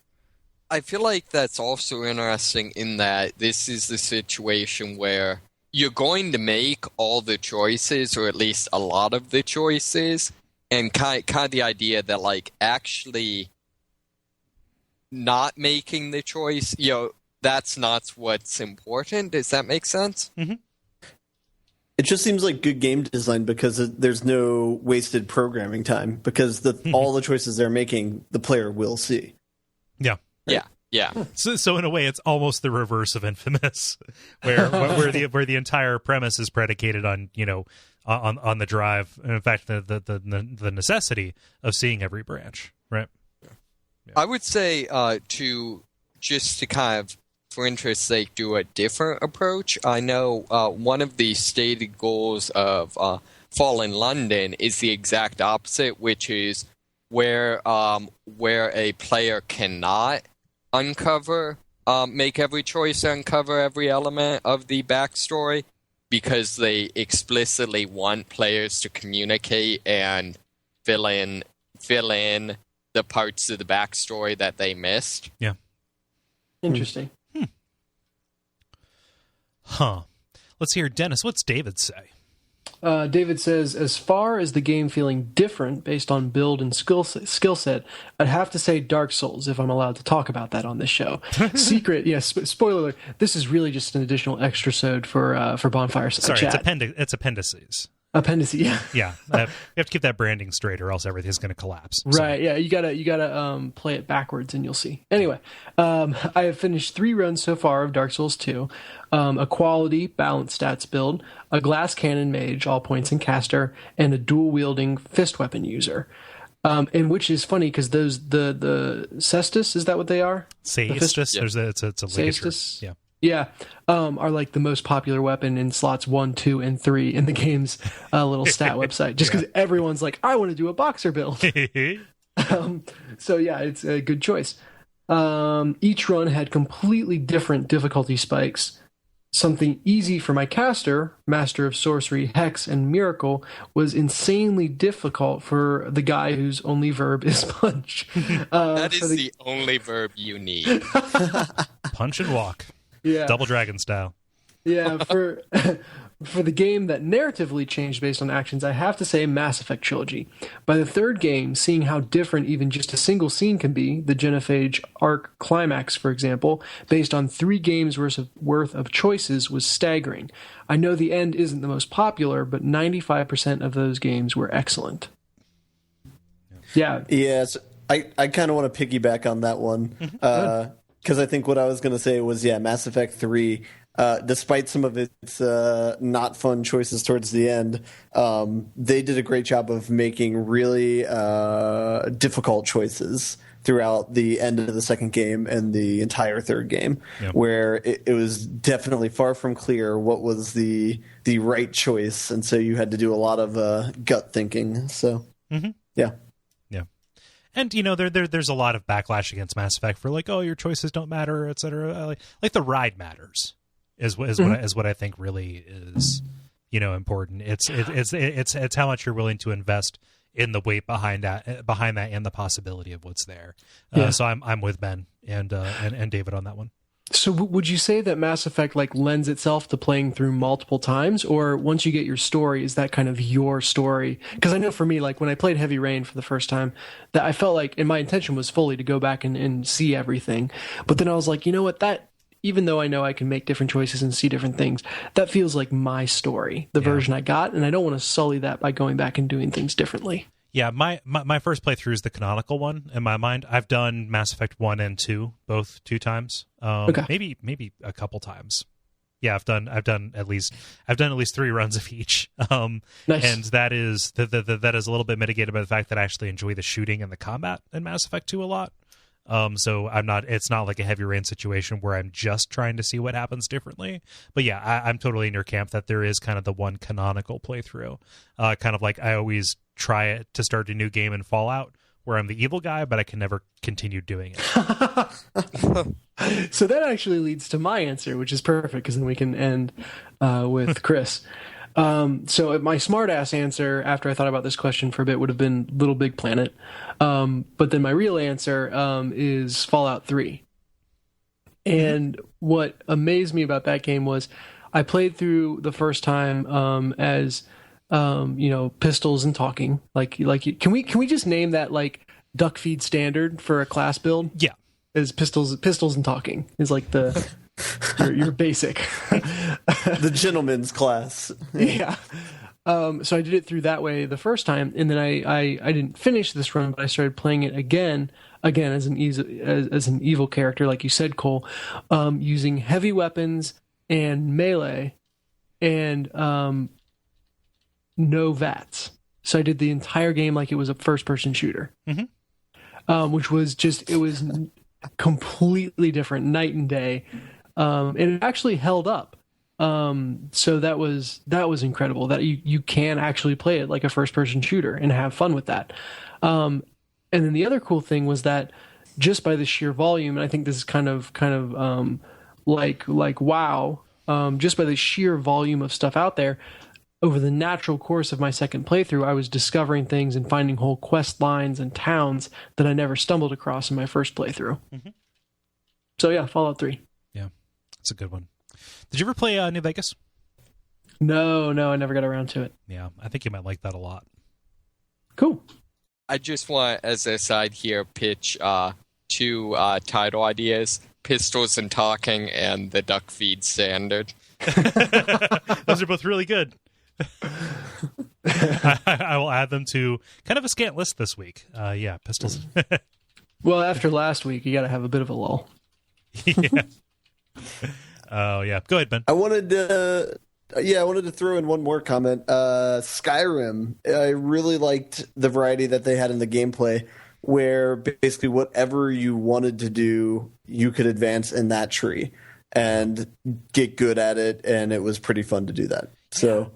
I feel like that's also interesting in that this is the situation where you're going to make all the choices, or at least a lot of the choices, and kind of the idea that like actually not making the choice, that's not what's important. Does that make sense? Mm-hmm. It just seems like good game design because there's no wasted programming time, because all the choices they're making, the player will see. Yeah. Yeah. Yeah. So in a way, it's almost the reverse of Infamous, where the entire premise is predicated on on the drive, and in fact the necessity of seeing every branch, right? Yeah. I would say to kind of, for interest's sake, do a different approach. I know one of the stated goals of Fallen London is the exact opposite, which is where a player cannot make every choice, uncover every element of the backstory, because they explicitly want players to communicate and fill in the parts of the backstory that they missed. Yeah. Interesting. Huh. Let's hear Dennis. What's David say? David says, as far as the game feeling different based on build and skill set, I'd have to say Dark Souls, if I'm allowed to talk about that on this show. Secret, spoiler alert, this is really just an additional extra-sode for Bonfire Sorry, chat. It's appendices. Appendices, yeah. Yeah, you have to keep that branding straight, or else everything's going to collapse. Right, yeah, you gotta play it backwards, and you'll see. Anyway, I have finished 3 runs so far of Dark Souls 2, a quality balanced stats build, a glass cannon mage, all points and caster, and a dual wielding fist weapon user. And which is funny because those the cestus, is that what they are? Cestus, it's a ligature. Yeah. Yeah, are like the most popular weapon in slots 1, 2, and 3 in the game's little stat website. Just because everyone's like, I want to do a boxer build. So yeah, it's a good choice. Each run had completely different difficulty spikes. Something easy for my caster, Master of Sorcery, Hex, and Miracle, was insanely difficult for the guy whose only verb is punch. That is the only verb you need. Punch and walk. Yeah. Double Dragon style. Yeah, for the game that narratively changed based on actions, I have to say Mass Effect Trilogy. By the 3rd game, seeing how different even just a single scene can be, the Genophage arc climax, for example, based on 3 games worth of choices, was staggering. I know the end isn't the most popular, but 95% of those games were excellent. Yeah. Yes, I kind of want to piggyback on that one. Because I think what I was going to say was, Mass Effect 3, despite some of its not fun choices towards the end, they did a great job of making really difficult choices throughout the end of the 2nd game and the entire 3rd game, where it was definitely far from clear what was the right choice, and so you had to do a lot of gut thinking. So, yeah. And there's a lot of backlash against Mass Effect for like, oh, your choices don't matter, etc. Like the ride matters is what I think really is important. It's how much you're willing to invest in the weight behind that and the possibility of what's there. So I'm with Ben and David on that one. So would you say that Mass Effect like lends itself to playing through multiple times, or once you get your story, is that kind of your story? Because I know for me, like when I played Heavy Rain for the first time, that I felt like, and my intention was fully to go back and see everything, but then I was like, you know what, that even though I know I can make different choices and see different things, that feels like my story, the version I got, and I don't want to sully that by going back and doing things differently. Yeah, my first playthrough is the canonical one in my mind. I've done Mass Effect 1 and 2 both 2 times. Maybe a couple times. Yeah, I've done at least 3 runs of each. Nice. And that is that is a little bit mitigated by the fact that I actually enjoy the shooting and the combat in Mass Effect 2 a lot. So it's not like a Heavy Rain situation where I'm just trying to see what happens differently. But yeah, I'm totally in your camp that there is kind of the one canonical playthrough. Kind of like I always try it to start a new game in Fallout where I'm the evil guy, but I can never continue doing it. So that actually leads to my answer, which is perfect because then we can end with Chris. So my smartass answer, after I thought about this question for a bit, would have been Little Big Planet. But then my real answer is Fallout 3. And what amazed me about that game was I played through the first time as pistols and talking. Like can we just name that like Duckfeed Standard for a class build? Yeah, is pistols and talking is like the your basic the gentleman's class. Yeah. So I did it through that way the first time, and then I didn't finish this run, but I started playing it again as an evil character, like you said, Kole, using heavy weapons and melee, and no VATS. So I did the entire game like it was a first-person shooter, which was it was completely different, night and day, and it actually held up. So that was incredible that you can actually play it like a first-person shooter and have fun with that. And then the other cool thing was that just by the sheer volume, and I think this is kind of like wow, just by the sheer volume of stuff out there. Over the natural course of my second playthrough, I was discovering things and finding whole quest lines and towns that I never stumbled across in my first playthrough. So yeah, Fallout 3. Yeah, that's a good one. Did you ever play New Vegas? No, I never got around to it. Yeah, I think you might like that a lot. Cool. I just want, as a side here, pitch 2 title ideas: Pistols and Talking and the Duckfeed Standard. Those are both really good. I will add them to kind of a scant list this week. Yeah, pistols. Well, after last week, you got to have a bit of a lull. Yeah. Oh yeah. Go ahead, Ben. I wanted to throw in one more comment. Skyrim. I really liked the variety that they had in the gameplay, where basically whatever you wanted to do, you could advance in that tree and get good at it, and it was pretty fun to do that. So.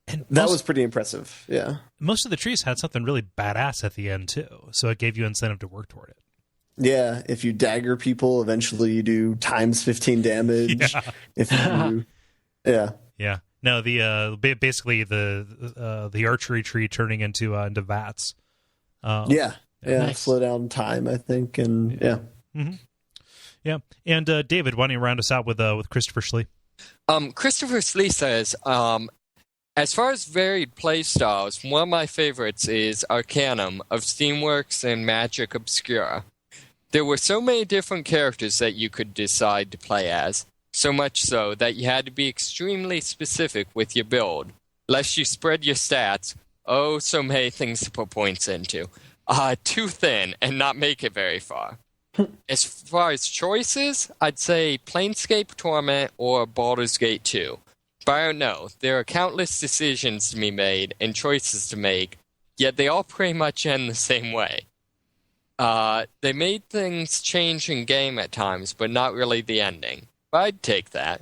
And that was pretty impressive, yeah. Most of the trees had something really badass at the end, too, so it gave you incentive to work toward it. Yeah, if you dagger people, eventually you do times 15 damage. Yeah. If you, yeah. No, basically the archery tree turning into VATS. Nice. Slow down time, I think, and yeah. Mm-hmm. Yeah, and David, why don't you round us out with Christopher Schlee? Christopher Schlee says, as far as varied playstyles, one of my favorites is Arcanum of Steamworks and Magic Obscura. There were so many different characters that you could decide to play as, so much so that you had to be extremely specific with your build, lest you spread your stats, so many things to put points into, too thin and not make it very far. As far as choices, I'd say Planescape Torment or Baldur's Gate 2. But I don't know. There are countless decisions to be made and choices to make, yet they all pretty much end the same way. They made things change in game at times, but not really the ending. But I'd take that.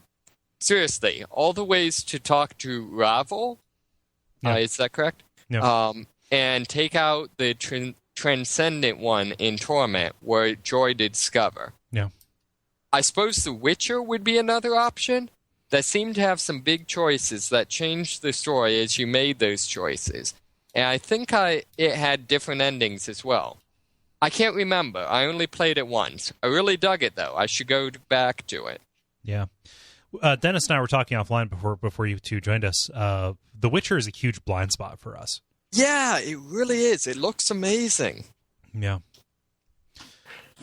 Seriously, all the ways to talk to Ravel, is that correct? No. And take out the Transcendent one in Torment, were joy to discover. Yeah. I suppose The Witcher would be another option. That seemed to have some big choices that changed the story as you made those choices. And I think it had different endings as well. I can't remember. I only played it once. I really dug it, though. I should go back to it. Yeah. Dennis and I were talking offline before you two joined us. The Witcher is a huge blind spot for us. Yeah, it really is. It looks amazing. Yeah.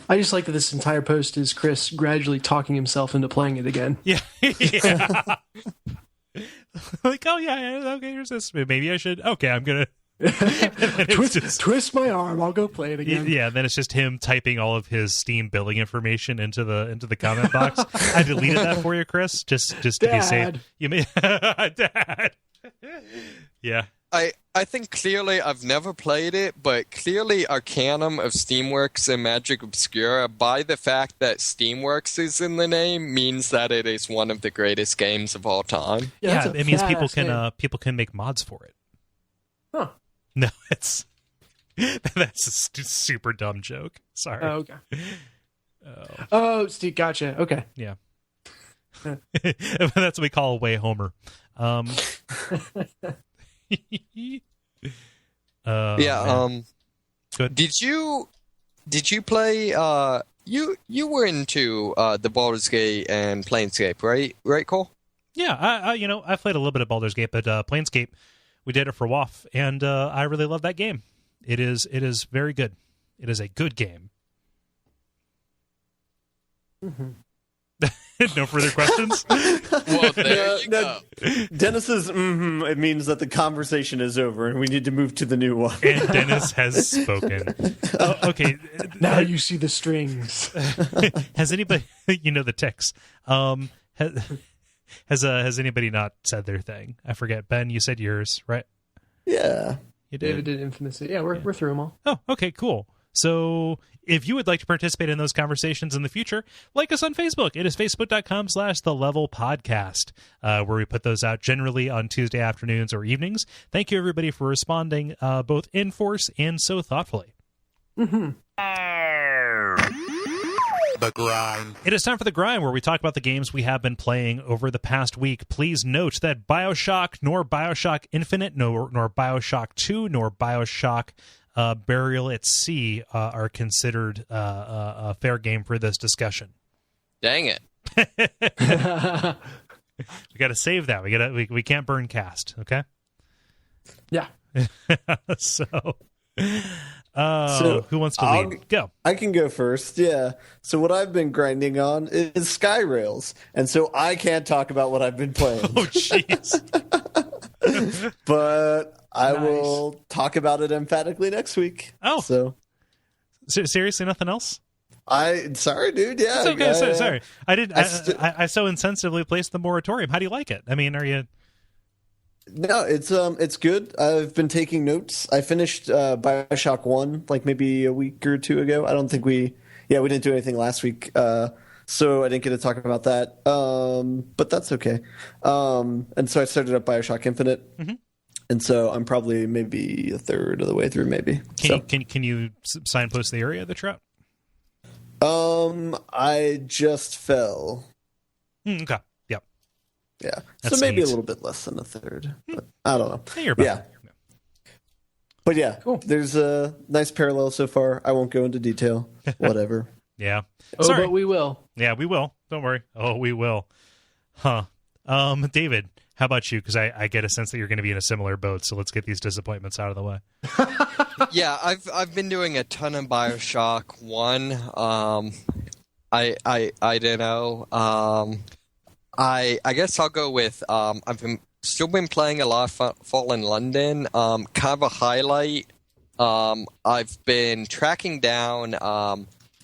I just like that this entire post is Chris gradually talking himself into playing it again. Yeah. Yeah. Like, oh, yeah, okay, here's this. Maybe I should. Okay, I'm going to... Twist my arm. I'll go play it again. Yeah, and then it's just him typing all of his Steam billing information into the comment box. I deleted that for you, Chris, just to be safe. You may... Dad. Yeah. I think clearly I've never played it, but clearly Arcanum of Steamworks and Magic Obscura, by the fact that Steamworks is in the name, means that it is one of the greatest games of all time. Yeah, it means people can make mods for it. Huh. No, that's a super dumb joke. Sorry. Oh, okay. Oh, Steve, gotcha. Okay. Yeah. That's what we call way Homer. Good. Did you play you were into the Baldur's Gate and Planescape, right Cole? Yeah, I played a little bit of Baldur's Gate, but Planescape, we did it for WoF, and I really love that game. It is very good. It is a good game. Mm-hmm. No further questions? Well, there you go. Dennis's it means that the conversation is over and we need to move to the new one. And Dennis has spoken. Oh, okay. Now you see the strings. Has anybody, the ticks, has anybody not said their thing? I forget. Ben, you said yours, right? Yeah. You did. David did Infamous. Yeah, we're through them all. Oh, okay, cool. So if you would like to participate in those conversations in the future, like us on Facebook. It is facebook.com/thelevelpodcast, where we put those out generally on Tuesday afternoons or evenings. Thank you, everybody, for responding both in force and so thoughtfully. Mm-hmm. The Grind. It is time for The Grind, where we talk about the games we have been playing over the past week. Please note that Bioshock, nor Bioshock Infinite, nor Bioshock 2, nor Bioshock Burial at Sea are considered a fair game for this discussion. Dang it. We got to save that. We can't burn cast, okay? Yeah. So who wants to lead? Go. I can go first, yeah. So what I've been grinding on is Skyrails, and so I can't talk about what I've been playing. Oh, jeez. But I will talk about it emphatically next week. Oh. So seriously, nothing else? Sorry, dude. Yeah. It's okay. Sorry. I so insensitively placed the moratorium. How do you like it? I mean, are you... No, it's good. I've been taking notes. I finished Bioshock 1 like maybe a week or two ago. I don't think we didn't do anything last week. So I didn't get to talk about that. But that's okay. And so I started up Bioshock Infinite. Mm-hmm. And so I'm probably maybe a third of the way through, maybe. Can you signpost the area that you're at? I just fell. Okay. Yep. Yeah. That's so maybe neat. a little bit less than a third. But I don't know. Hey, you're back. Yeah. But yeah, cool. There's a nice parallel so far. I won't go into detail. Whatever. Yeah. But we will. Yeah, we will. Don't worry. Oh, we will. Huh. David, how about you? Because I get a sense that you're going to be in a similar boat. So let's get these disappointments out of the way. Yeah, I've been doing a ton of Bioshock 1. I don't know. I guess I'll go with I've still been playing a lot of Fallen London. Kind of a highlight. I've been tracking down.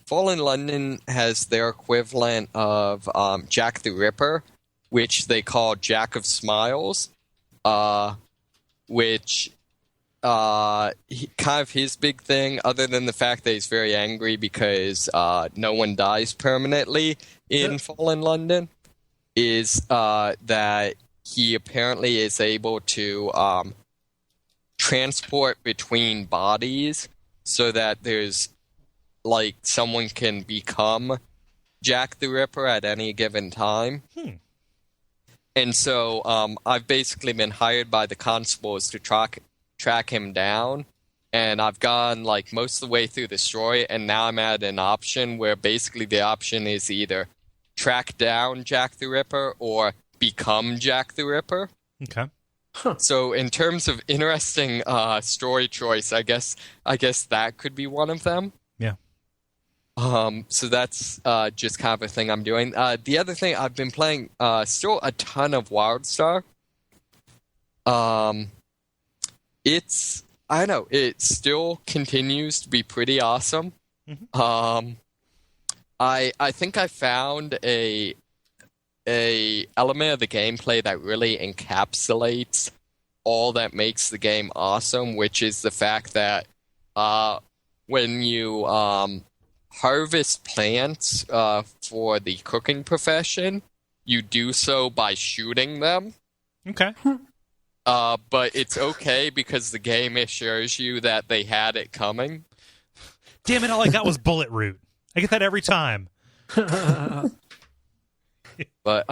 Fallen London has their equivalent of Jack the Ripper, which they call Jack of Smiles, which kind of his big thing, other than the fact that he's very angry because no one dies permanently in Fallen London, is that he apparently is able to transport between bodies so that there's like someone can become Jack the Ripper at any given time. And so I've basically been hired by the constables to track him down and I've gone like most of the way through the story, and now I'm at an option where basically the option is either track down Jack the Ripper or become Jack the Ripper. Okay. So in terms of interesting story choice, I guess that could be one of them. Yeah. So that's just kind of a thing I'm doing. The other thing I've been playing still a ton of WildStar. I don't know, it still continues to be pretty awesome. Mm-hmm. I think I found a element of the gameplay that really encapsulates all that makes the game awesome, which is the fact that when you harvest plants for the cooking profession, you do so by shooting them. Okay. But it's okay because the game assures you that they had it coming. Damn it, all I got was bullet root. I get that every time. But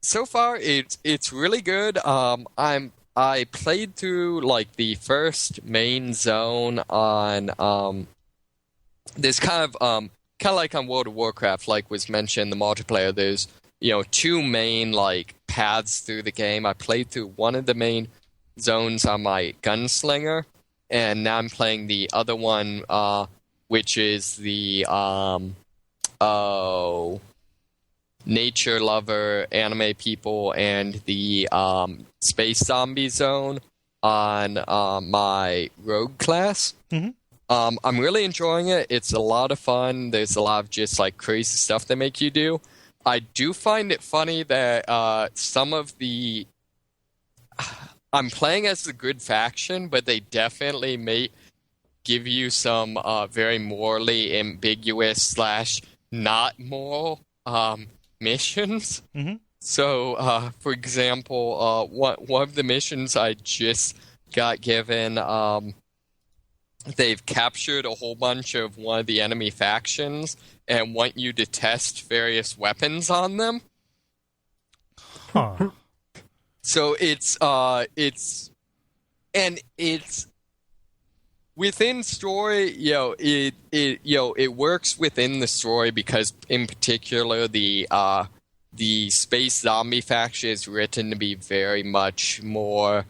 so far it's really good. I played through like the first main zone on there's kind of like on World of Warcraft, like was mentioned, the multiplayer, there's two main like paths through the game. I played through one of the main zones on my gunslinger, and now I'm playing the other one, which is the nature lover, anime people, and the space zombie zone on my rogue class. Mm-hmm. I'm really enjoying it. It's a lot of fun. There's a lot of just like crazy stuff they make you do. I do find it funny that some of the... I'm playing as the good faction, but they definitely may give you some very morally ambiguous / not moral missions. Mm-hmm. So, for example, one of the missions I just got given, they've captured a whole bunch of one of the enemy factions and want you to test various weapons on them. Huh. So it's within story, it works within the story because in particular the space zombie faction is written to be very much more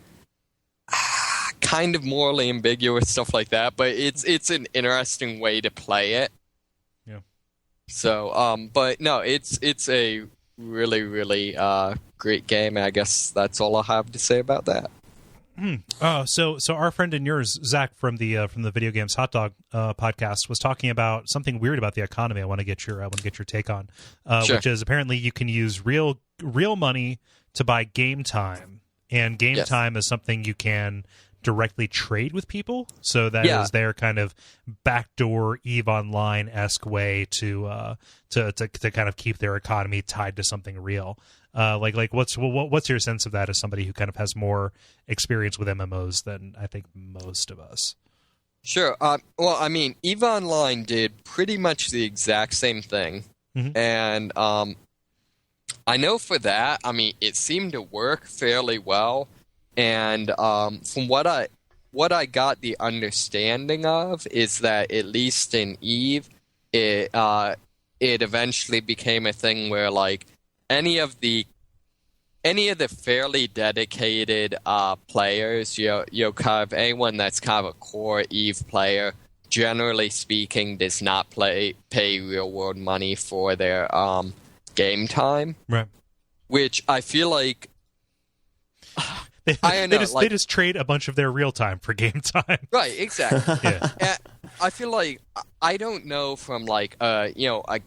kind of morally ambiguous, stuff like that, but it's an interesting way to play it. Yeah. So, but no, it's a really, really great game. I guess that's all I have to say about that. So our friend and yours, Zach, from the Video Games Hot Dog podcast, was talking about something weird about the economy. I want to get your take on, Sure. Which is apparently you can use real money to buy game time, and game Yes. time is something you can directly trade with people. So that Yeah. is their kind of backdoor EVE Online-esque way to kind of keep their economy tied to something real. Like what's your sense of that as somebody who kind of has more experience with MMOs than I think most of us? Sure. Well, I mean, EVE Online did pretty much the exact same thing. Mhm. And I know for that, I mean, it seemed to work fairly well. And from what I got the understanding of is that at least in EVE, it eventually became a thing where like any of the fairly dedicated players, kind of anyone that's kind of a core EVE player, generally speaking, does not pay real world money for their game time. Right. Which I feel like They just trade a bunch of their real time for game time. Right, exactly. Yeah. And I feel like I don't know from like a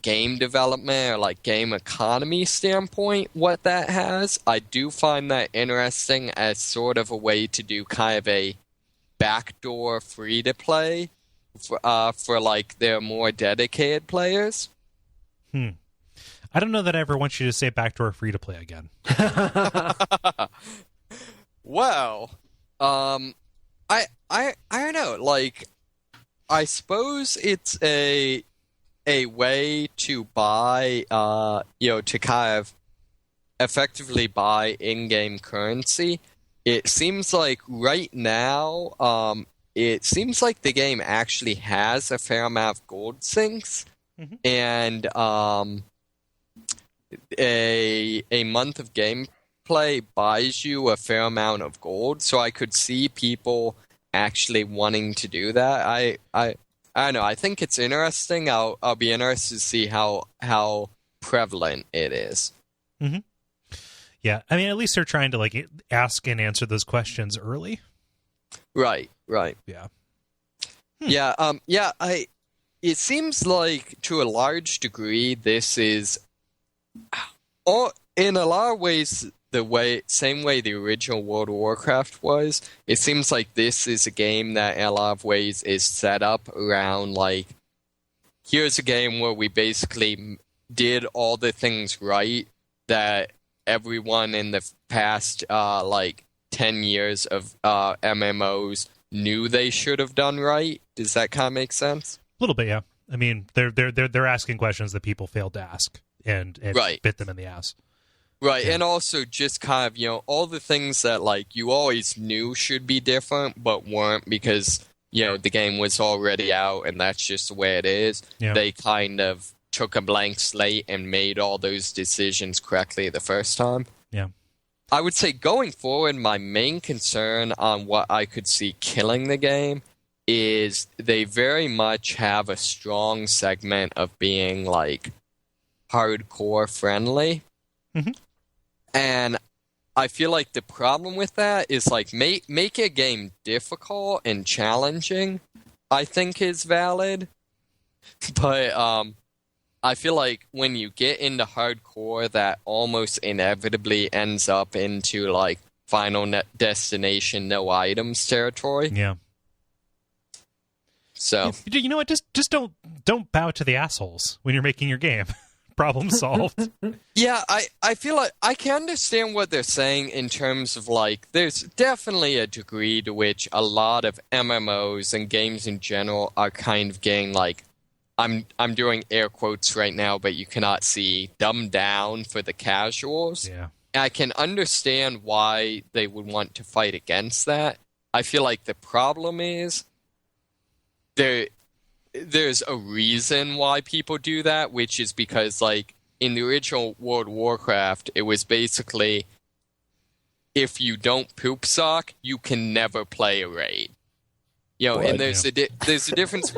game development or like game economy standpoint what that has. I do find that interesting as sort of a way to do kind of a backdoor free to play for like their more dedicated players. I don't know that I ever want you to say backdoor free to play again. Well, I don't know. Like, I suppose it's a way to buy, to kind of effectively buy in-game currency. it seems like right now, it seems like the game actually has a fair amount of gold sinks, and a month of gameplay buys you a fair amount of gold. So I could see people actually wanting to do that. I don't know. I think it's interesting. I'll be interested to see how prevalent it is. Mm-hmm. Yeah, I mean, at least they're trying to like ask and answer those questions early. Right. Yeah. Yeah. It seems like to a large degree this is, in a lot of ways, same way the original World of Warcraft was. It seems like this is a game that in a lot of ways is set up around like, here's a game where we basically did all the things right that everyone in the past 10 years of MMOs knew they should have done right. Does that kind of make sense? A little bit, yeah. I mean, they're asking questions that people failed to ask, and right. bit them in the ass. Right, Yeah. and also just kind of, all the things that like you always knew should be different but weren't because, the game was already out and that's just the way it is. Yeah. They kind of took a blank slate and made all those decisions correctly the first time. Yeah. I would say going forward, my main concern on what I could see killing the game is they very much have a strong segment of being like hardcore friendly. Mm-hmm. And I feel like the problem with that is like make a game difficult and challenging, I think is valid. But I feel like when you get into hardcore, that almost inevitably ends up into like final destination, no items territory. Yeah. So You know what? Just don't bow to the assholes when you're making your game. Problem solved. yeah, I feel like I can understand what they're saying in terms of like there's definitely a degree to which a lot of MMOs and games in general are kind of getting like I'm doing air quotes right now, but you cannot see dumbed down for the casuals. Yeah. I can understand why they would want to fight against that. I feel like the problem is there's a reason why people do that, which is because like in the original World of Warcraft, it was basically if you don't poop sock, you can never play a raid. And there's a difference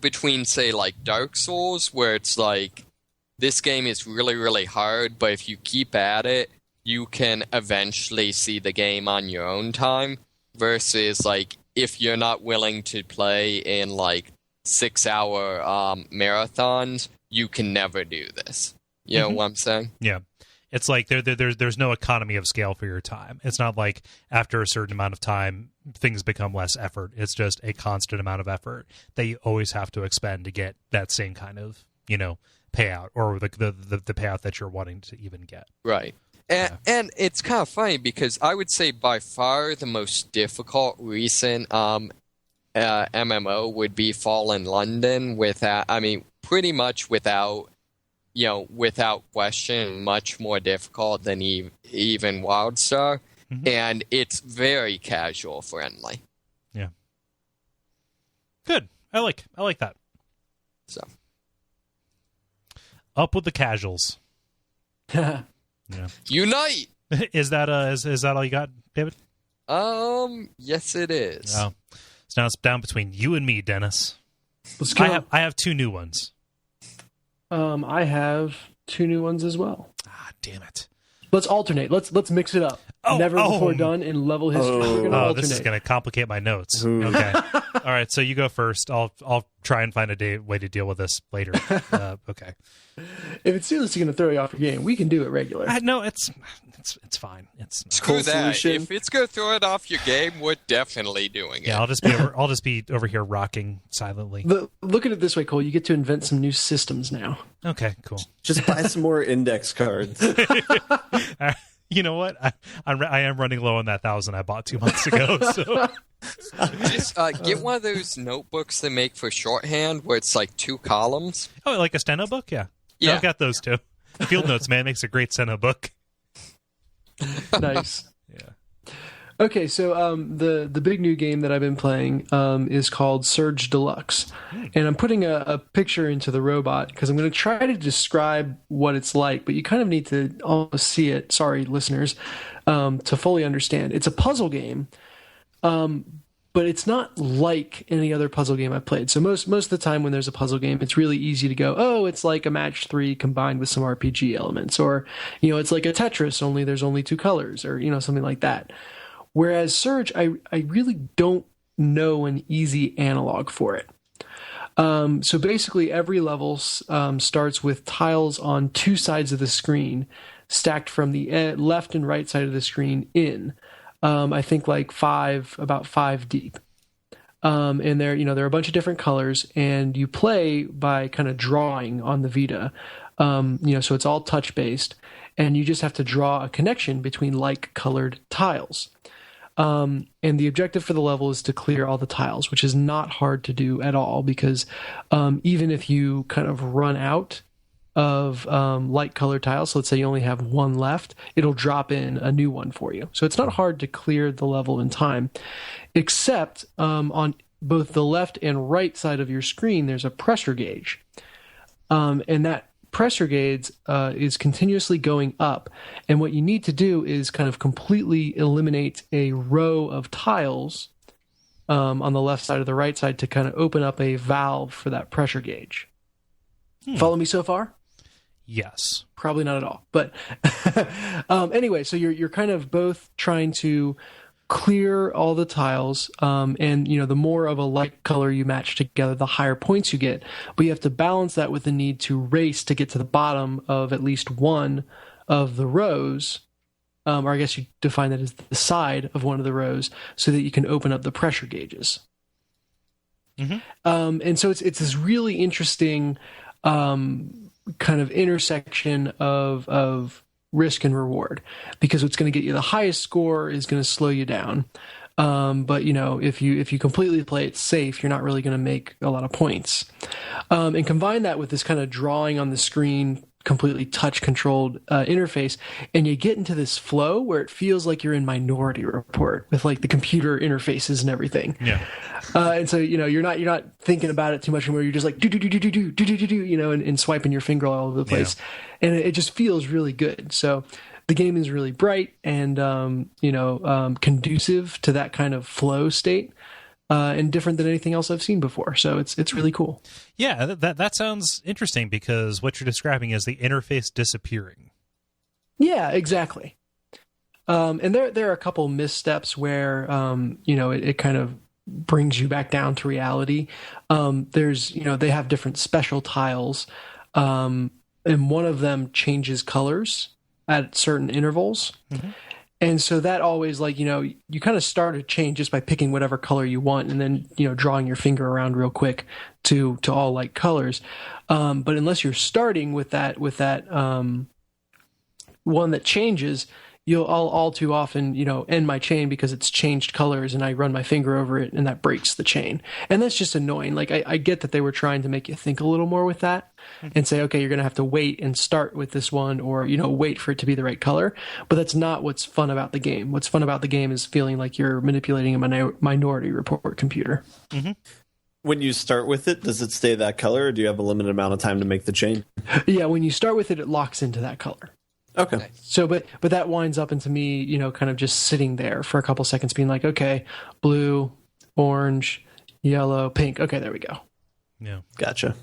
between say like Dark Souls, where it's like this game is really, really hard, but if you keep at it, you can eventually see the game on your own time, versus like if you're not willing to play in like 6-hour marathons, you can never do this. You know what I'm saying? Yeah. It's like there's no economy of scale for your time. It's not like after a certain amount of time, things become less effort. It's just a constant amount of effort that you always have to expend to get that same kind of, payout, or the payout that you're wanting to even get. Right. And it's kind of funny because I would say by far the most difficult recent MMO would be Fallen London. Pretty much without question, much more difficult than even WildStar. Mm-hmm. And it's very casual friendly. Yeah. Good. I like that. So. Up with the casuals. Yeah. Unite! Is that all you got, David? Yes it is. Oh. So now it's down between you and me, Dennis. Let's go. I have 2 new ones. I have 2 new ones as well. Ah, damn it. Let's alternate. Let's mix it up. Never before done in level history. We're gonna alternate. This is going to complicate my notes. Okay. All right, so you go first. I'll try and find a way to deal with this later. Okay. If it's seriously going to throw you off your game, we can do it regular. No, it's fine. It's Screw that. Solution. If it's going to throw it off your game, we're definitely doing it. Yeah, I'll just be over here rocking silently. Look at it this way, Kole. You get to invent some new systems now. Okay, cool. Just buy some more index cards. You know what? I am running low on that 1,000 I bought 2 months ago. So just get one of those notebooks they make for shorthand where it's like 2 columns. Oh, like a steno book? Yeah. Yeah. I've got those too. Field Notes, man, makes a great steno book. Nice. Yeah. Okay, so the big new game that I've been playing is called Surge Deluxe, and I'm putting a picture into the robot because I'm going to try to describe what it's like, but you kind of need to almost see it. Sorry, listeners, to fully understand. It's a puzzle game, but it's not like any other puzzle game I've played. So most of the time when there's a puzzle game, it's really easy to go, oh, it's like a Match 3 combined with some RPG elements, or it's like a Tetris, only there's only 2 colors, or something like that. Whereas Surge, I really don't know an easy analog for it. So basically, every level starts with tiles on 2 sides of the screen, stacked from the left and right side of the screen in. I think like about 5 deep. And there are a bunch of different colors, and you play by kind of drawing on the Vita. So it's all touch based, and you just have to draw a connection between like colored tiles. And the objective for the level is to clear all the tiles, which is not hard to do at all because even if you kind of run out of light colored tiles, so let's say you only have 1 left, it'll drop in a new one for you. So it's not hard to clear the level in time, except on both the left and right side of your screen, there's a pressure gauge. And that pressure gauge is continuously going up, and what you need to do is kind of completely eliminate a row of tiles on the left side or the right side to kind of open up a valve for that pressure gauge. Follow me so far? Yes. Probably not at all, but anyway, so you're kind of both trying to clear all the tiles, and the more of a light color you match together, the higher points you get. But you have to balance that with the need to race to get to the bottom of at least one of the rows, or I guess you define that as the side of one of the rows, so that you can open up the pressure gauges. Mm-hmm. And so it's this really interesting kind of intersection of risk and reward, because what's going to get you the highest score is going to slow you down. But if you completely play it safe, you're not really going to make a lot of points. And combine that with this kind of drawing on the screen, completely touch controlled interface, and you get into this flow where it feels like you're in Minority Report with like the computer interfaces and everything. Yeah. And so you're not thinking about it too much anymore. You're just like do and swiping your finger all over the place, and it just feels really good. So the game is really bright and conducive to that kind of flow state. And different than anything else I've seen before. So it's really cool. Yeah, that sounds interesting, because what you're describing is the interface disappearing. Yeah, exactly. And there are a couple missteps where it kind of brings you back down to reality. There's they have different special tiles, and one of them changes colors at certain intervals. Mm-hmm. And so that always, you kind of start a chain just by picking whatever color you want, and then, drawing your finger around real quick to all like colors. But unless you're starting with that one that changes, you'll all too often, end my chain because it's changed colors and I run my finger over it and that breaks the chain. And that's just annoying. Like, I get that they were trying to make you think a little more with that and say, okay, you're going to have to wait and start with this one, or, wait for it to be the right color. But that's not what's fun about the game. What's fun about the game is feeling like you're manipulating a Minority Report computer. Mm-hmm. When you start with it, does it stay that color, or do you have a limited amount of time to make the chain? Yeah, when you start with it, it locks into that color. Okay. So, but that winds up into me, kind of just sitting there for a couple seconds being like, okay, blue, orange, yellow, pink. Okay, there we go. Yeah. Gotcha.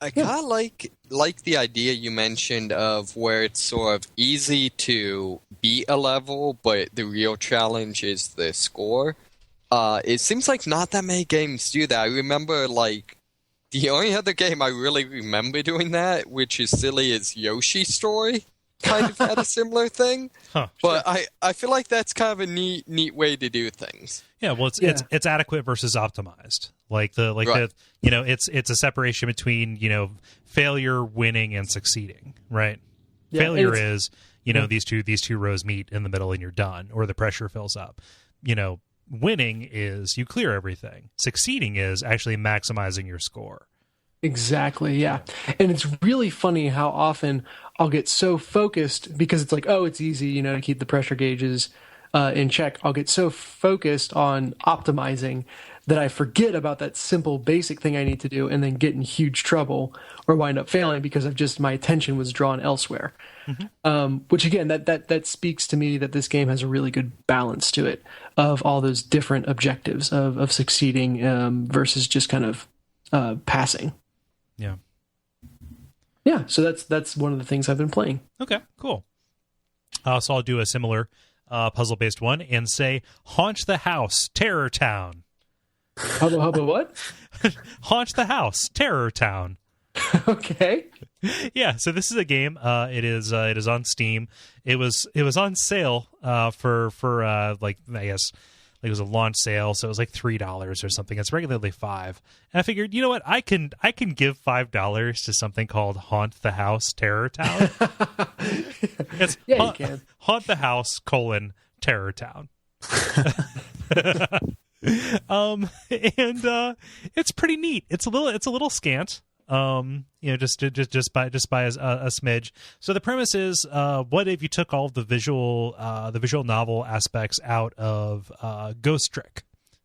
I kind of like the idea you mentioned of where it's sort of easy to beat a level, but the real challenge is the score. It seems like not that many games do that. I remember, the only other game I really remember doing that, which is silly, is Yoshi's Story. Kind of had a similar thing. Huh, but sure. I feel like that's kind of a neat way to do things. Yeah, well, it's adequate versus optimized. Right. It's a separation between, failure, winning, and succeeding, right? Yeah, failure is, these two rows meet in the middle and you're done, or the pressure fills up. Winning is you clear everything. Succeeding is actually maximizing your score. Exactly, yeah. And it's really funny how often I'll get so focused because it's like, oh, it's easy, to keep the pressure gauges in check. I'll get so focused on optimizing that I forget about that simple basic thing I need to do and then get in huge trouble or wind up failing because my attention was drawn elsewhere. Mm-hmm. Which again, that speaks to me that this game has a really good balance to it of all those different objectives of succeeding versus just kind of passing. Yeah. Yeah, so that's one of the things I've been playing. Okay, cool. So I'll do a similar puzzle-based one and say, Haunch the House, Terrortown. How about what? Haunch the House, Terrortown. Okay. Yeah, so this is a game. It is on Steam. It was on sale for like, I guess, it was a launch sale, so it was like $3 or something. It's regularly $5. And I figured, you know what? I can give $5 to something called Haunt the House, Terrortown. It's you can. Haunt the House, Terrortown. And it's pretty neat. It's a little scant. Just by a smidge. So the premise is, what if you took all of the visual novel aspects out of Ghost Trick,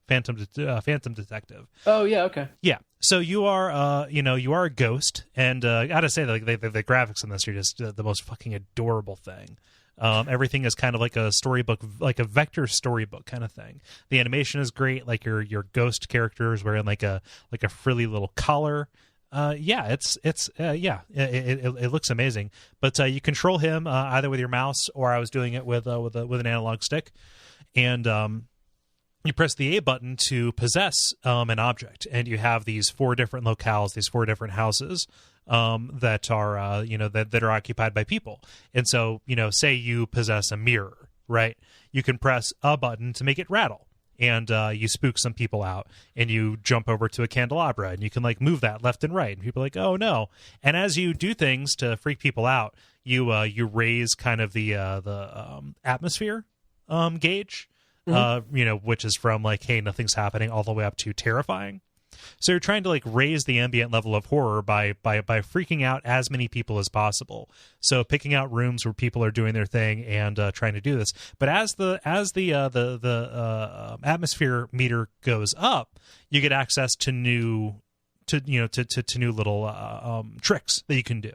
Phantom Detective? Oh yeah, okay. Yeah. So you are you are a ghost, and I gotta say, like the graphics in this are just the most fucking adorable thing. Everything is kind of like a storybook, like a vector storybook kind of thing. The animation is great. Like your ghost character is wearing like a frilly little collar. It looks amazing. But you control him either with your mouse, or I was doing it with an analog stick, and you press the A button to possess an object, and you have these 4 different locales, these 4 different houses that are that are occupied by people. And so say you possess a mirror, right? You can press a button to make it rattle. And you spook some people out, and you jump over to a candelabra, and you can like move that left and right, and people are like, oh no. And as you do things to freak people out, you raise kind of the atmosphere gauge, which is from like, hey, nothing's happening, all the way up to terrifying. So you're trying to like raise the ambient level of horror by freaking out as many people as possible. So picking out rooms where people are doing their thing and trying to do this. But as the atmosphere meter goes up, you get access to new little tricks that you can do.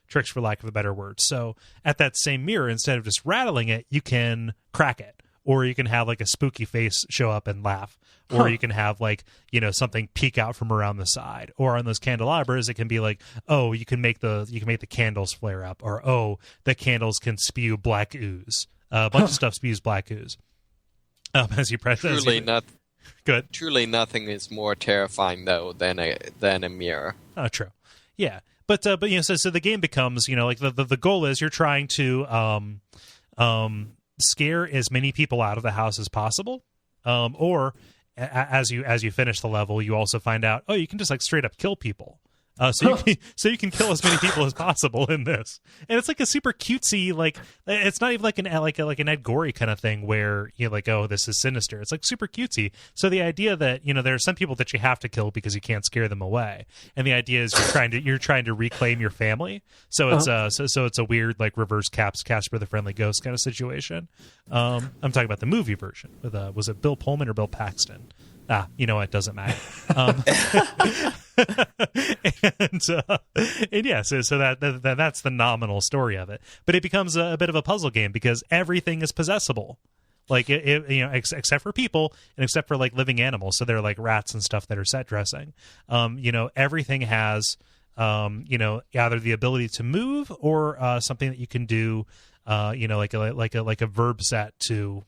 Tricks, for lack of a better word. So at that same mirror, instead of just rattling it, you can crack it. Or you can have like a spooky face show up and laugh. Or you can have like, something peek out from around the side. Or on those candelabras, it can be like, oh, you can make the candles flare up. Or, oh, the candles can spew black ooze. A bunch of stuff spews black ooze. As you press it. Good. Truly nothing is more terrifying, though, than a mirror. Oh, true. Yeah. But so the game becomes, like the goal is you're trying to scare as many people out of the house as possible. Or as you finish the level, you also find out, oh, you can just like straight up kill people. So you can kill as many people as possible in this, and it's like a super cutesy, like it's not even like an Ed Gorey kind of thing where you're like, oh, this is sinister. It's like super cutesy. So the idea that there are some people that you have to kill because you can't scare them away, and the idea is you're trying to reclaim your family. So it's so it's a weird like reverse Casper the Friendly Ghost kind of situation. I'm talking about the movie version with was it Bill Pullman or Bill Paxton? It doesn't matter. And yeah, so that's the nominal story of it. But it becomes a bit of a puzzle game because everything is possessible, like except for people and except for like living animals. So they're like rats and stuff that are set dressing. Everything has either the ability to move or something that you can do. Like a verb set to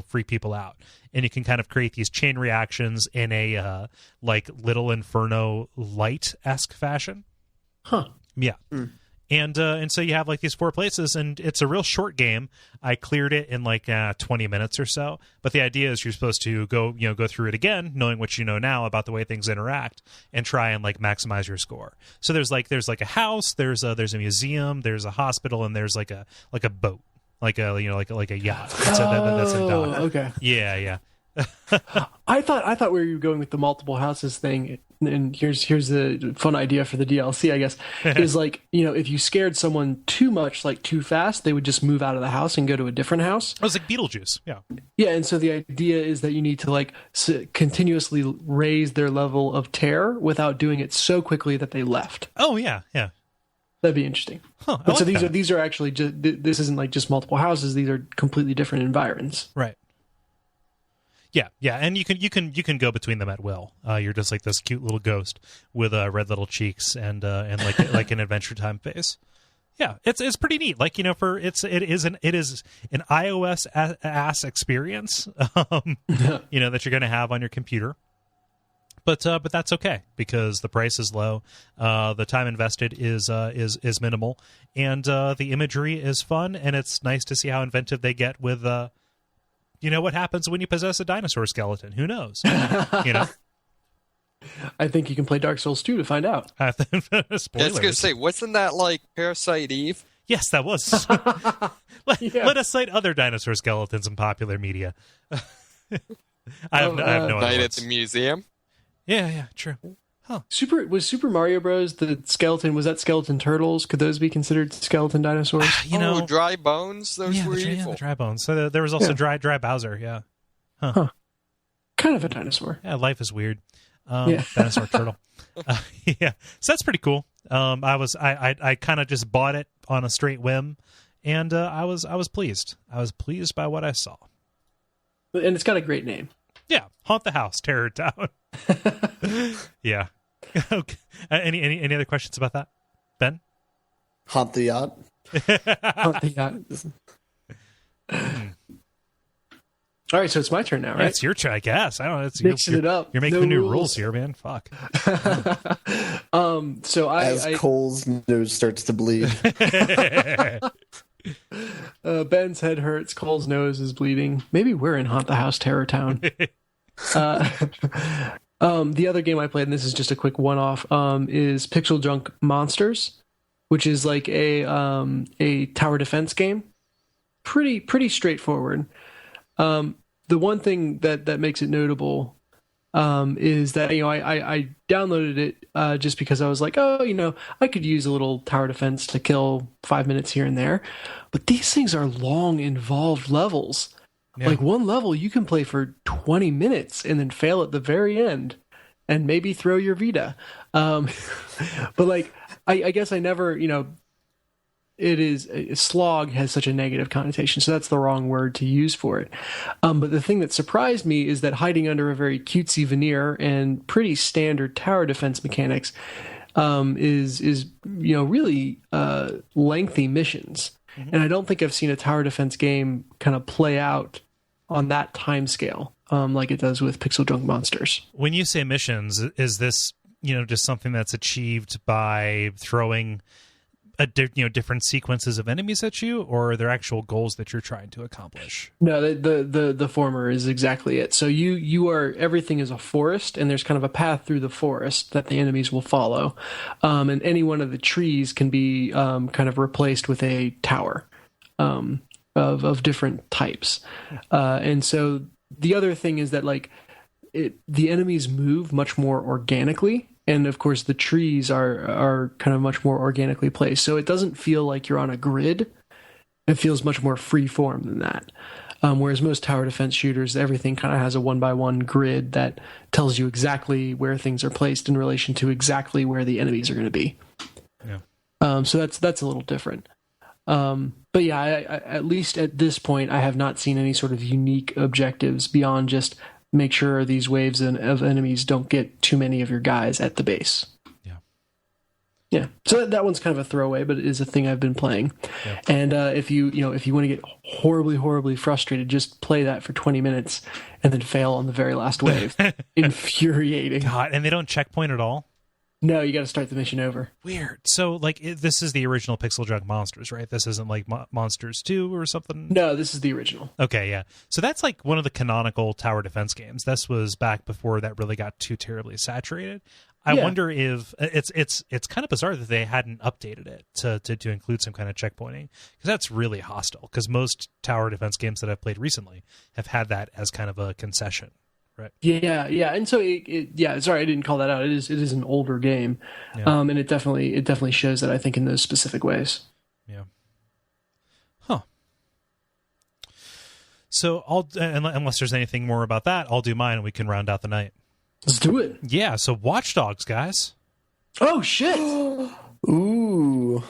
freak people out, and you can kind of create these chain reactions in a like Little Inferno light-esque fashion. Yeah. And so you have like these 4 places, and it's a real short game. I cleared it in like 20 minutes or so. But the idea is you're supposed to go through it again, knowing what you know now about the way things interact, and try and like maximize your score. So there's like a house, there's a museum, there's a hospital, and there's like a boat, like a yacht. That's in dock. Okay. Yeah. I thought where you were going with the multiple houses thing, and here's the fun idea for the DLC, I guess, is like, if you scared someone too much, like too fast, they would just move out of the house and go to a different house. It was like Beetlejuice, yeah. Yeah, and so the idea is that you need to like continuously raise their level of terror without doing it so quickly that they left. Oh yeah. That'd be interesting. Huh, but so these are actually just, this isn't like just multiple houses. These are completely different environs. Right. Yeah, and you can go between them at will. You're just like this cute little ghost with red little cheeks and like an Adventure Time face. Yeah, it's pretty neat. Like, it is an iOS ass experience, that you're going to have on your computer. But that's okay because the price is low, the time invested is minimal, and the imagery is fun, and it's nice to see how inventive they get with what happens when you possess a dinosaur skeleton. Who knows? I think you can play Dark Souls 2 to find out. Spoilers. I was going to say, wasn't that like Parasite Eve? Yes, that was. Let us cite other dinosaur skeletons in popular media. I have no idea. Night at the museum. Yeah, true. Huh. Super Mario Bros. The skeleton, was that skeleton turtles? Could those be considered skeleton dinosaurs? Dry bones. Those were evil. The dry bones. So there was also dry Bowser. Yeah. Huh. Kind of a dinosaur. Yeah, life is weird. Dinosaur turtle. Yeah, so that's pretty cool. I kind of just bought it on a straight whim, and I was pleased. I was pleased by what I saw. And it's got a great name. Yeah, Haunt the House, Terrortown. Yeah. Okay. Any other questions about that, Ben? Haunt the yacht. Haunt the yacht. All right, so it's my turn now, right? Yeah, it's your turn, I guess. I don't know. Mixing it up. You're making the new rules here, man. Fuck. So as Cole's nose starts to bleed. Ben's head hurts. Cole's nose is bleeding. Maybe we're in Haunt the House, Terrortown. The other game I played, and this is just a quick one-off, is Pixeljunk Monsters, which is like a tower defense game. Pretty straightforward. The one thing that makes it notable is that I downloaded it just because I was like, I could use a little tower defense to kill 5 minutes here and there, but these things are long, involved levels. Yeah. Like one level you can play for 20 minutes and then fail at the very end and maybe throw your Vita. But like, I guess I never, slog has such a negative connotation, so that's the wrong word to use for it. But the thing that surprised me is that hiding under a very cutesy veneer and pretty standard tower defense mechanics is really lengthy missions. Mm-hmm. And I don't think I've seen a tower defense game kind of play out on that time scale like it does with Pixeljunk Monsters. When you say missions, is this just something that's achieved by throwing different sequences of enemies at you, or are there actual goals that you're trying to accomplish? No, the former is exactly it. So everything is a forest, and there's kind of a path through the forest that the enemies will follow, and any one of the trees can be kind of replaced with a tower of different types, and so the other thing is that the enemies move much more organically. And of course, the trees are kind of much more organically placed. So it doesn't feel like you're on a grid. It feels much more free form than that. Whereas most tower defense shooters, everything kind of has a 1x1 grid that tells you exactly where things are placed in relation to exactly where the enemies are going to be. Yeah. So that's a little different. But yeah, at least at this point, I have not seen any sort of unique objectives beyond just make sure these waves of enemies don't get too many of your guys at the base. Yeah. So that one's kind of a throwaway, but it is a thing I've been playing. Yeah. And if you want to get horribly frustrated, just play that for 20 minutes and then fail on the very last wave. Infuriating. God, and they don't checkpoint at all? No, you got to start the mission over. Weird. So, like, this is the original Pixeljunk Monsters, right? This isn't like Monsters 2 or something? No, this is the original. Okay, yeah. So that's like one of the canonical tower defense games. This was back before that really got too terribly saturated. I wonder if it's kind of bizarre that they hadn't updated it to include some kind of checkpointing, because that's really hostile, because most tower defense games that I've played recently have had that as kind of a concession. Right. Yeah, and so sorry, I didn't call that out. It is an older game, and it definitely shows that, I think, in those specific ways. Yeah. Huh. So unless there's anything more about that, I'll do mine and we can round out the night. Let's do it. Yeah. So Watch Dogs, guys. Oh shit! Ooh.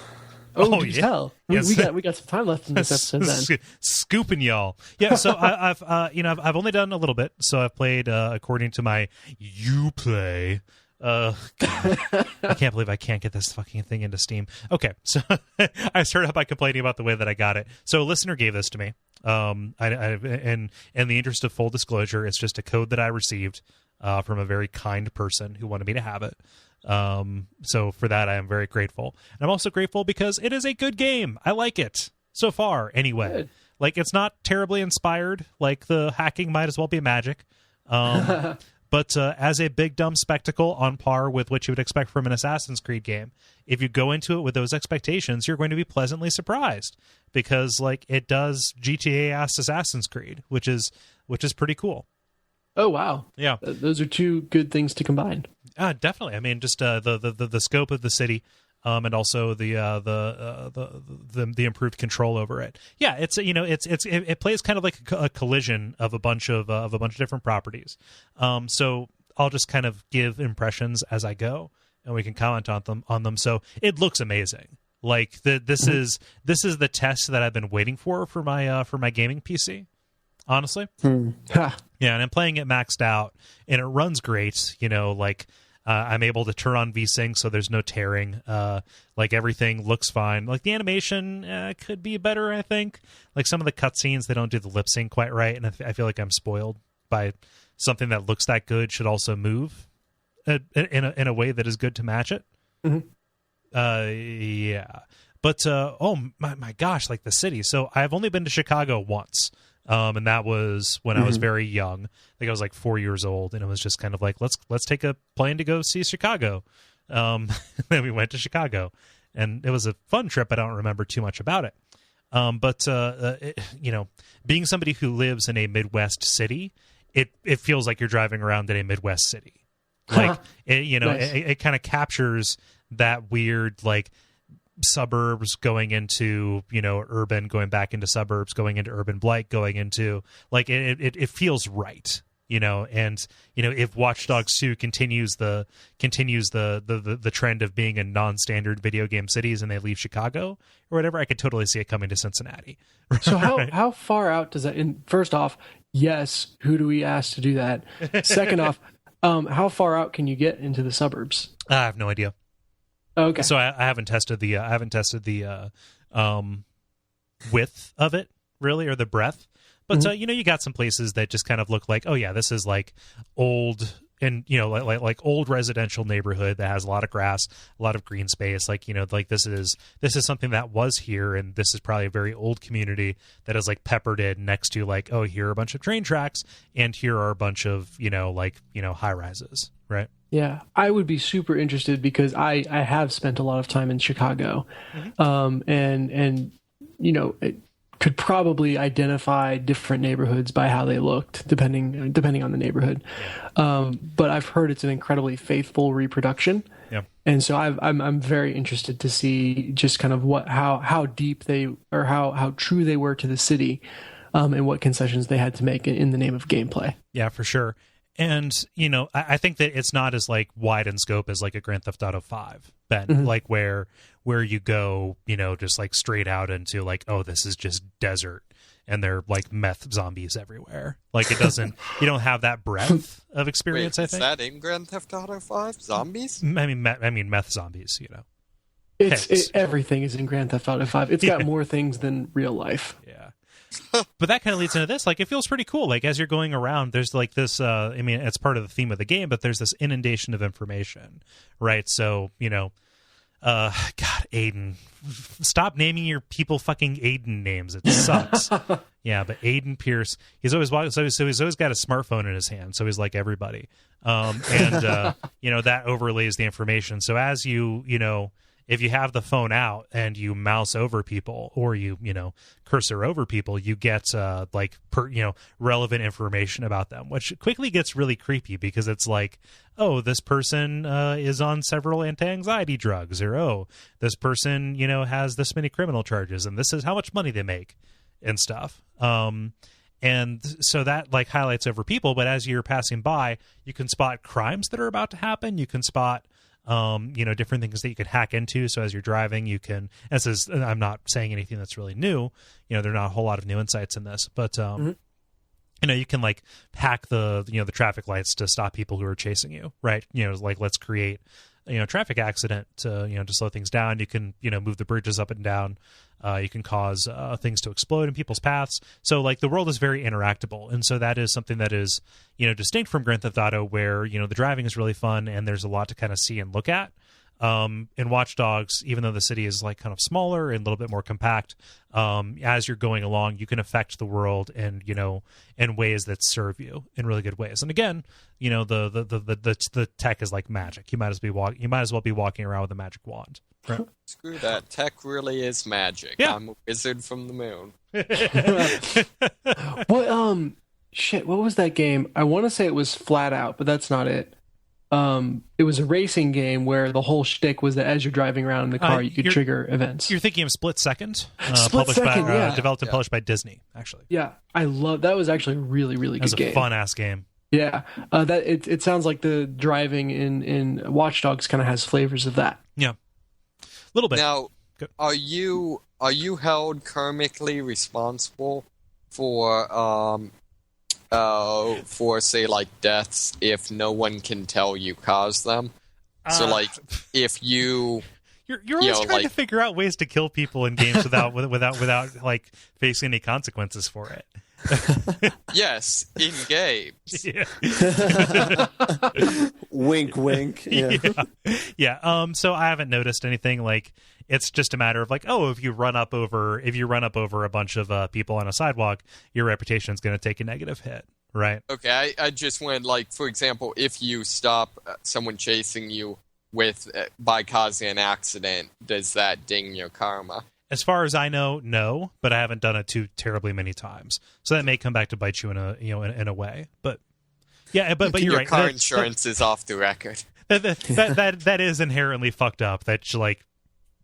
Oh yeah. Tell. Yes. We got some time left in this episode then. Scooping y'all. Yeah, so I've I've only done a little bit. So I've played according to my Uplay. I can't believe I can't get this fucking thing into Steam. Okay, so I started out by complaining about the way that I got it. So a listener gave this to me. In the interest of full disclosure, it's just a code that I received from a very kind person who wanted me to have it. So for that, I am very grateful. And I'm also grateful because it is a good game. I like it so far anyway. Good. Like, it's not terribly inspired. Like, the hacking might as well be magic. But as a big dumb spectacle on par with what you would expect from an Assassin's Creed game, if you go into it with those expectations, you're going to be pleasantly surprised, because like it does GTA-ass Assassin's Creed, which is pretty cool. Oh wow! Yeah, those are two good things to combine. Definitely. I mean, just the scope of the city, and also the improved control over it. Yeah, it plays kind of like a collision of a bunch of different properties. So I'll just kind of give impressions as I go, and we can comment on them. So it looks amazing. Like this is the test that I've been waiting for my gaming PC. Honestly. Yeah, and I'm playing it maxed out, and it runs great. I'm able to turn on VSync, so there's no tearing. Like, everything looks fine. Like, the animation could be better, I think. Like, some of the cutscenes, they don't do the lip sync quite right, and I feel like I'm spoiled by something that looks that good should also move in a way that is good to match it. Mm-hmm. Yeah. But, oh, my gosh, like, the city. So, I've only been to Chicago once. And that was when I was very young. I think I was like 4 years old, and it was just kind of like, let's take a plane to go see Chicago. Then we went to Chicago, and it was a fun trip. I don't remember too much about it. But being somebody who lives in a Midwest city, it feels like you're driving around in a Midwest city. Like, nice. It kind of captures that weird, like, suburbs going into urban, going back into suburbs, going into urban blight, going into, like, it feels right, and if Watch Dogs 2 continues the trend of being in non-standard video game cities, and they leave Chicago or whatever, I could totally see it coming to Cincinnati. So how far out does that, first off, yes, who do we ask to do that? Second off, how far out can you get into the suburbs? I have no idea. Okay. So I haven't tested the width of it, really, or the breadth. But you got some places that just kind of look like, oh yeah, this is like old, and like old residential neighborhood that has a lot of grass, a lot of green space. Like, like this is something that was here, and this is probably a very old community that is like peppered in next to, like, oh, here are a bunch of train tracks, and here are a bunch of high rises, right? Yeah, I would be super interested, because I have spent a lot of time in Chicago, and it could probably identify different neighborhoods by how they looked, depending on the neighborhood. But I've heard it's an incredibly faithful reproduction, and so I'm very interested to see just kind of how deep they, or how true they were to the city, and what concessions they had to make in the name of gameplay. Yeah, for sure. And, I think that it's not as, like, wide in scope as, like, a Grand Theft Auto 5, Ben, like, where you go, just, like, straight out into, like, oh, this is just desert, and they're, like, meth zombies everywhere. Like, it doesn't, you don't have that breadth of experience. Wait, I think. Is that in Grand Theft Auto 5? Zombies? I mean, meth zombies, Everything is in Grand Theft Auto 5. It's got more things than real life. Yeah. But that kind of leads into this. Like, it feels pretty cool. Like, as you're going around, there's like this, I mean, it's part of the theme of the game, but there's this inundation of information, right? So, God, Aiden. Stop naming your people fucking Aiden names. It sucks. Yeah, but Aiden Pierce, he's always got a smartphone in his hand, so he's like everybody. That overlays the information. So as if you have the phone out and you mouse over people or you cursor over people, you get relevant information about them, which quickly gets really creepy because it's like, oh, this person is on several anti-anxiety drugs, or oh, this person has this many criminal charges and this is how much money they make and stuff. And so that like highlights over people, but as you're passing by, you can spot crimes that are about to happen. You can spot different things that you can hack into. So as you're driving, you can, I'm not saying anything that's really new, there are not a whole lot of new insights in this, but, you can like hack the traffic lights to stop people who are chasing you, right? Like let's create, traffic accident to slow things down. You can, move the bridges up and down. You can cause things to explode in people's paths. So like the world is very interactable. And so that is something that is, distinct from Grand Theft Auto where, the driving is really fun and there's a lot to kind of see and look at. In Watch Dogs, even though the city is like kind of smaller and a little bit more compact, as you're going along, you can affect the world and, in ways that serve you in really good ways. And again, the tech is like magic. You might as well be walking around with a magic wand. Right. Screw that. Tech really is magic. Yeah. I'm a wizard from the moon. What was that game? I want to say it was Flat Out, but that's not it. It was a racing game where the whole shtick was that as you're driving around in the car, you could trigger events. You're thinking of Split Second? Developed and published by Disney, actually. Yeah, I love that. Was actually a really, really good game. It was a fun-ass game. Yeah, it sounds like the driving in Watch Dogs kind of has flavors of that. Yeah. A little bit. Now, are you held karmically responsible for say like deaths if no one can tell you caused them? So like if you're always trying to figure out ways to kill people in games without like facing any consequences for it. Yes, in games. Yeah. Wink, wink. Yeah. So I haven't noticed anything. Like it's just a matter of like, oh, if you run up over a bunch of people on a sidewalk, your reputation is going to take a negative hit, right? Okay. I just went like, for example, if you stop someone chasing you by causing an accident, does that ding your karma? As far as I know, no, but I haven't done it too terribly many times, so that may come back to bite you in a way. But yeah, but you're your right. Car insurance is off the record. That is inherently fucked up. That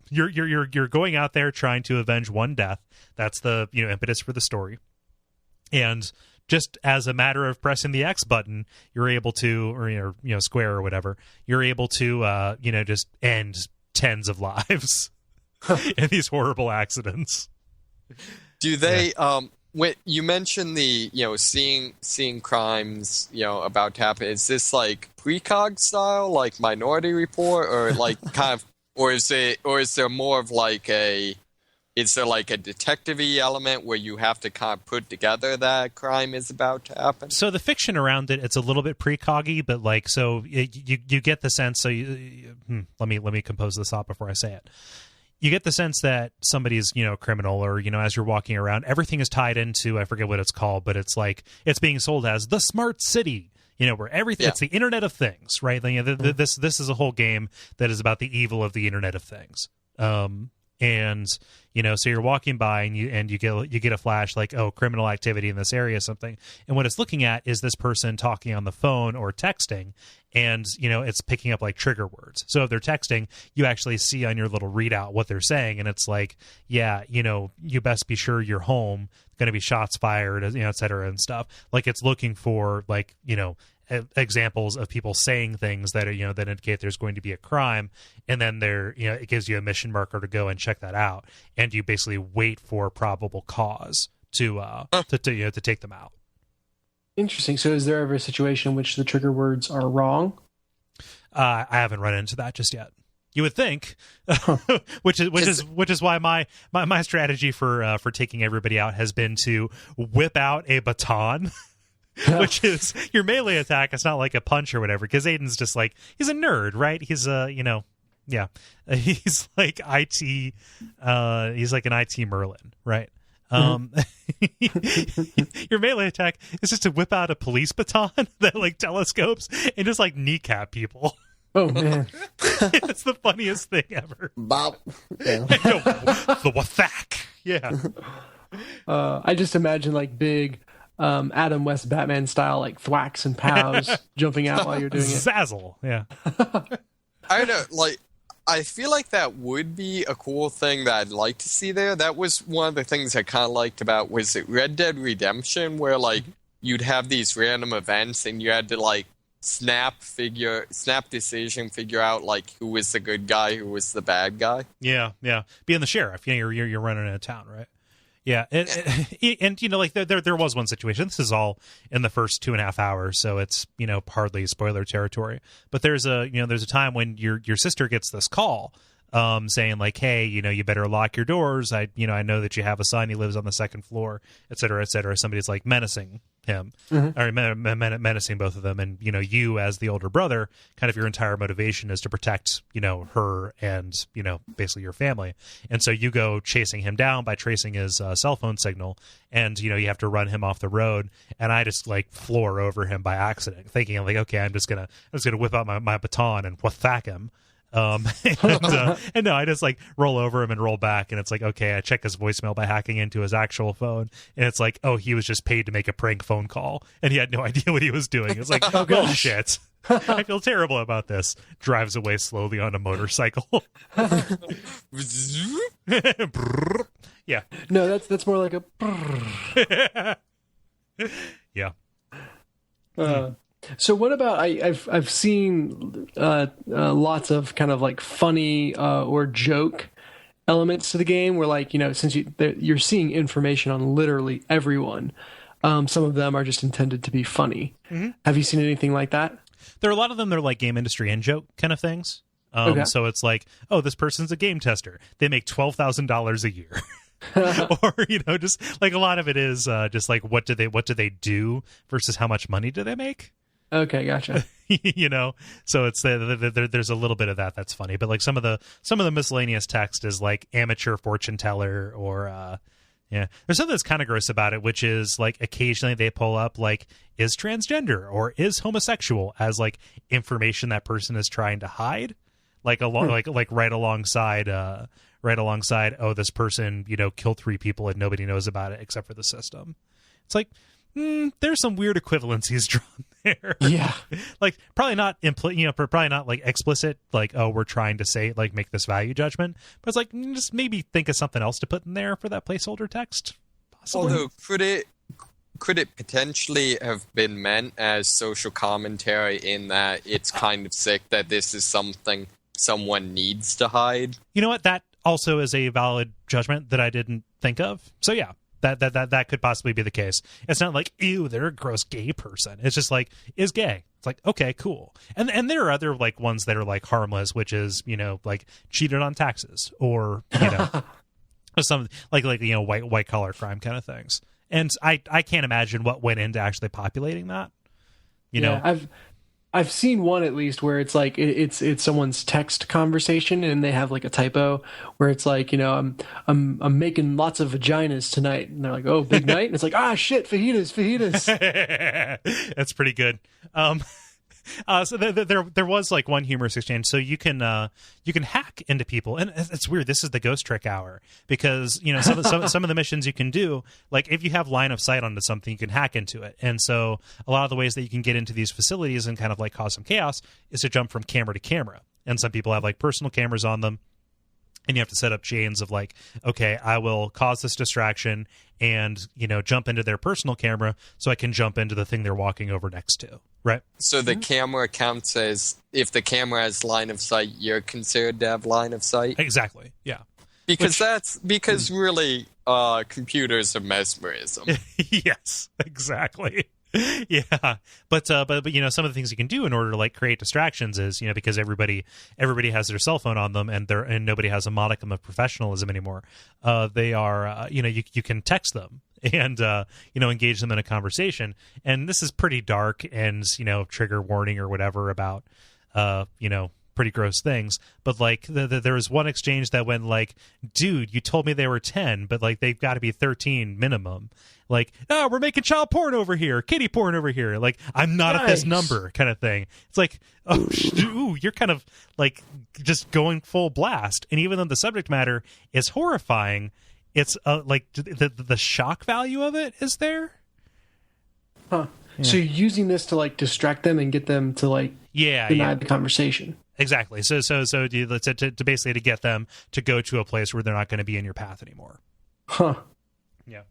you're going out there trying to avenge one death. That's the impetus for the story, and just as a matter of pressing the X button, you're able to, or square or whatever, you're able to just end tens of lives. In these horrible accidents. Do they when you mentioned the seeing crimes about to happen, is this like precog style, like Minority Report, or like kind of, or is there more of like is there like a detective-y element where you have to kind of put together that crime is about to happen? So the fiction around it's a little bit precog-y, but like, so you get the sense. So let me compose this thought before I say it. You get the sense that somebody's, criminal, or, as you're walking around, everything is tied into, I forget what it's called, but it's like, it's being sold as the smart city, where everything, it's the Internet of Things, right? This is a whole game that is about the evil of the Internet of Things. And, so you're walking by and you get a flash like, oh, criminal activity in this area, something. And what it's looking at is this person talking on the phone or texting, and, it's picking up like trigger words. So if they're texting, you actually see on your little readout what they're saying. And it's like, yeah, you best be sure you're home, going to be shots fired, et cetera, and stuff. Like it's looking for like, examples of people saying things that are, that indicate there's going to be a crime, and then it gives you a mission marker to go and check that out, and you basically wait for probable cause to take them out. Interesting. So is there ever a situation in which the trigger words are wrong? I haven't run into that just yet. You would think, which is why my strategy for taking everybody out has been to whip out a baton, which is your melee attack. It's not like a punch or whatever, because Aiden's just like, he's a nerd, right? He's he's like IT, he's like an IT Merlin, right? Your melee attack is just to whip out a police baton that like telescopes and just like kneecap people. Oh man, it's the funniest thing ever. Bop. Yeah. The whack. Yeah. I just imagine like big Adam West Batman style, like thwacks and pows jumping out while you're doing it. Zazzle. Yeah. I know, like, I feel like that would be a cool thing that I'd like to see there. That was one of the things I kind of liked about, was it Red Dead Redemption, where like you'd have these random events and you had to like snap decision, figure out like who was the good guy, who was the bad guy. Yeah. Being the sheriff, you're running in a town, right? Yeah, and you know, like there was one situation. This is all in the first 2.5 hours, so it's, you know, hardly spoiler territory. But there's a time when your sister gets this call, saying like, hey, you know, you better lock your doors. I know that you have a son. He lives on the second floor, et cetera, et cetera. Somebody's like menacing him, or menacing both of them. And, you know, you as the older brother, kind of your entire motivation is to protect, you know, her and, you know, basically your family. And so you go chasing him down by tracing his cell phone signal. And, you know, you have to run him off the road. And I just like floor over him by accident, thinking like, okay, I'm just gonna whip out my baton and whack him. And no, I just like roll over him and roll back, and it's like, okay, I check his voicemail by hacking into his actual phone, and it's like, oh, he was just paid to make a prank phone call, and he had no idea what he was doing. It's like, oh shit, I feel terrible about this. Drives away slowly on a motorcycle. Yeah. No, that's more like a. Yeah. So what about I've seen lots of kind of like funny or joke elements to the game where, like, you know, since you're seeing information on literally everyone, some of them are just intended to be funny. Mm-hmm. Have you seen anything like that? There are a lot of them that are like game industry in joke kind of things. Okay. So it's like, oh, this person's a game tester. They make $12,000 a year. Or, you know, just like a lot of it is just like what do they do versus how much money do they make? Okay, gotcha. You know, so it's there's a little bit of that that's funny, but like some of the miscellaneous text is like amateur fortune teller, or yeah, there's something that's kind of gross about it, which is like occasionally they pull up like is transgender or is homosexual as like information that person is trying to hide, like like right alongside oh, this person, you know, killed 3 people and nobody knows about it except for the system. It's like, there's some weird equivalencies drawn there. Yeah. Like probably not probably not like explicit, like, oh, we're trying to say like make this value judgment, but it's like just maybe think of something else to put in there for that placeholder text. Possibly. Although could it potentially have been meant as social commentary in that it's kind of sick that this is something someone needs to hide? You know what? That also is a valid judgment that I didn't think of. So yeah. That could possibly be the case. It's not like, ew, they're a gross gay person. It's just like, is gay. It's like, okay, cool. And there are other like ones that are like harmless, which is, you know, like cheated on taxes, or, you know, some like you know, white collar crime kind of things. And I can't imagine what went into actually populating that. You know, I've seen one at least where it's like it's someone's text conversation and they have like a typo where it's like, you know, I'm making lots of vaginas tonight, and they're like, oh, big night, and it's like, ah, shit, fajitas. That's pretty good. So there was like one humorous exchange. So you can hack into people, and it's weird. This is the ghost trick hour, because, you know, some of the missions you can do, like if you have line of sight onto something, you can hack into it. And so a lot of the ways that you can get into these facilities and kind of like cause some chaos is to jump from camera to camera. And some people have like personal cameras on them. And you have to set up chains of like, okay, I will cause this distraction and, you know, jump into their personal camera so I can jump into the thing they're walking over next to, right? So the camera counts as, if the camera has line of sight, you're considered to have line of sight? Exactly, yeah. Because really, computers are mesmerism. Yes, exactly. Yeah, but some of the things you can do in order to like create distractions is because everybody has their cell phone on them and nobody has a modicum of professionalism anymore. They are you can text them and engage them in a conversation, and this is pretty dark and trigger warning or whatever about pretty gross things, but like there was one exchange that went like, dude, you told me they were 10, but like they've got to be 13 minimum. Like, oh, we're making child porn over here, kitty porn over here. Like, I'm not at this number, kind of thing. It's like, oh, ooh, you're kind of like just going full blast. And even though the subject matter is horrifying, it's like the shock value of it is there. Huh. Yeah. So you're using this to like distract them and get them to like deny the conversation. Exactly. So to basically to get them to go to a place where they're not going to be in your path anymore. Huh. Yeah.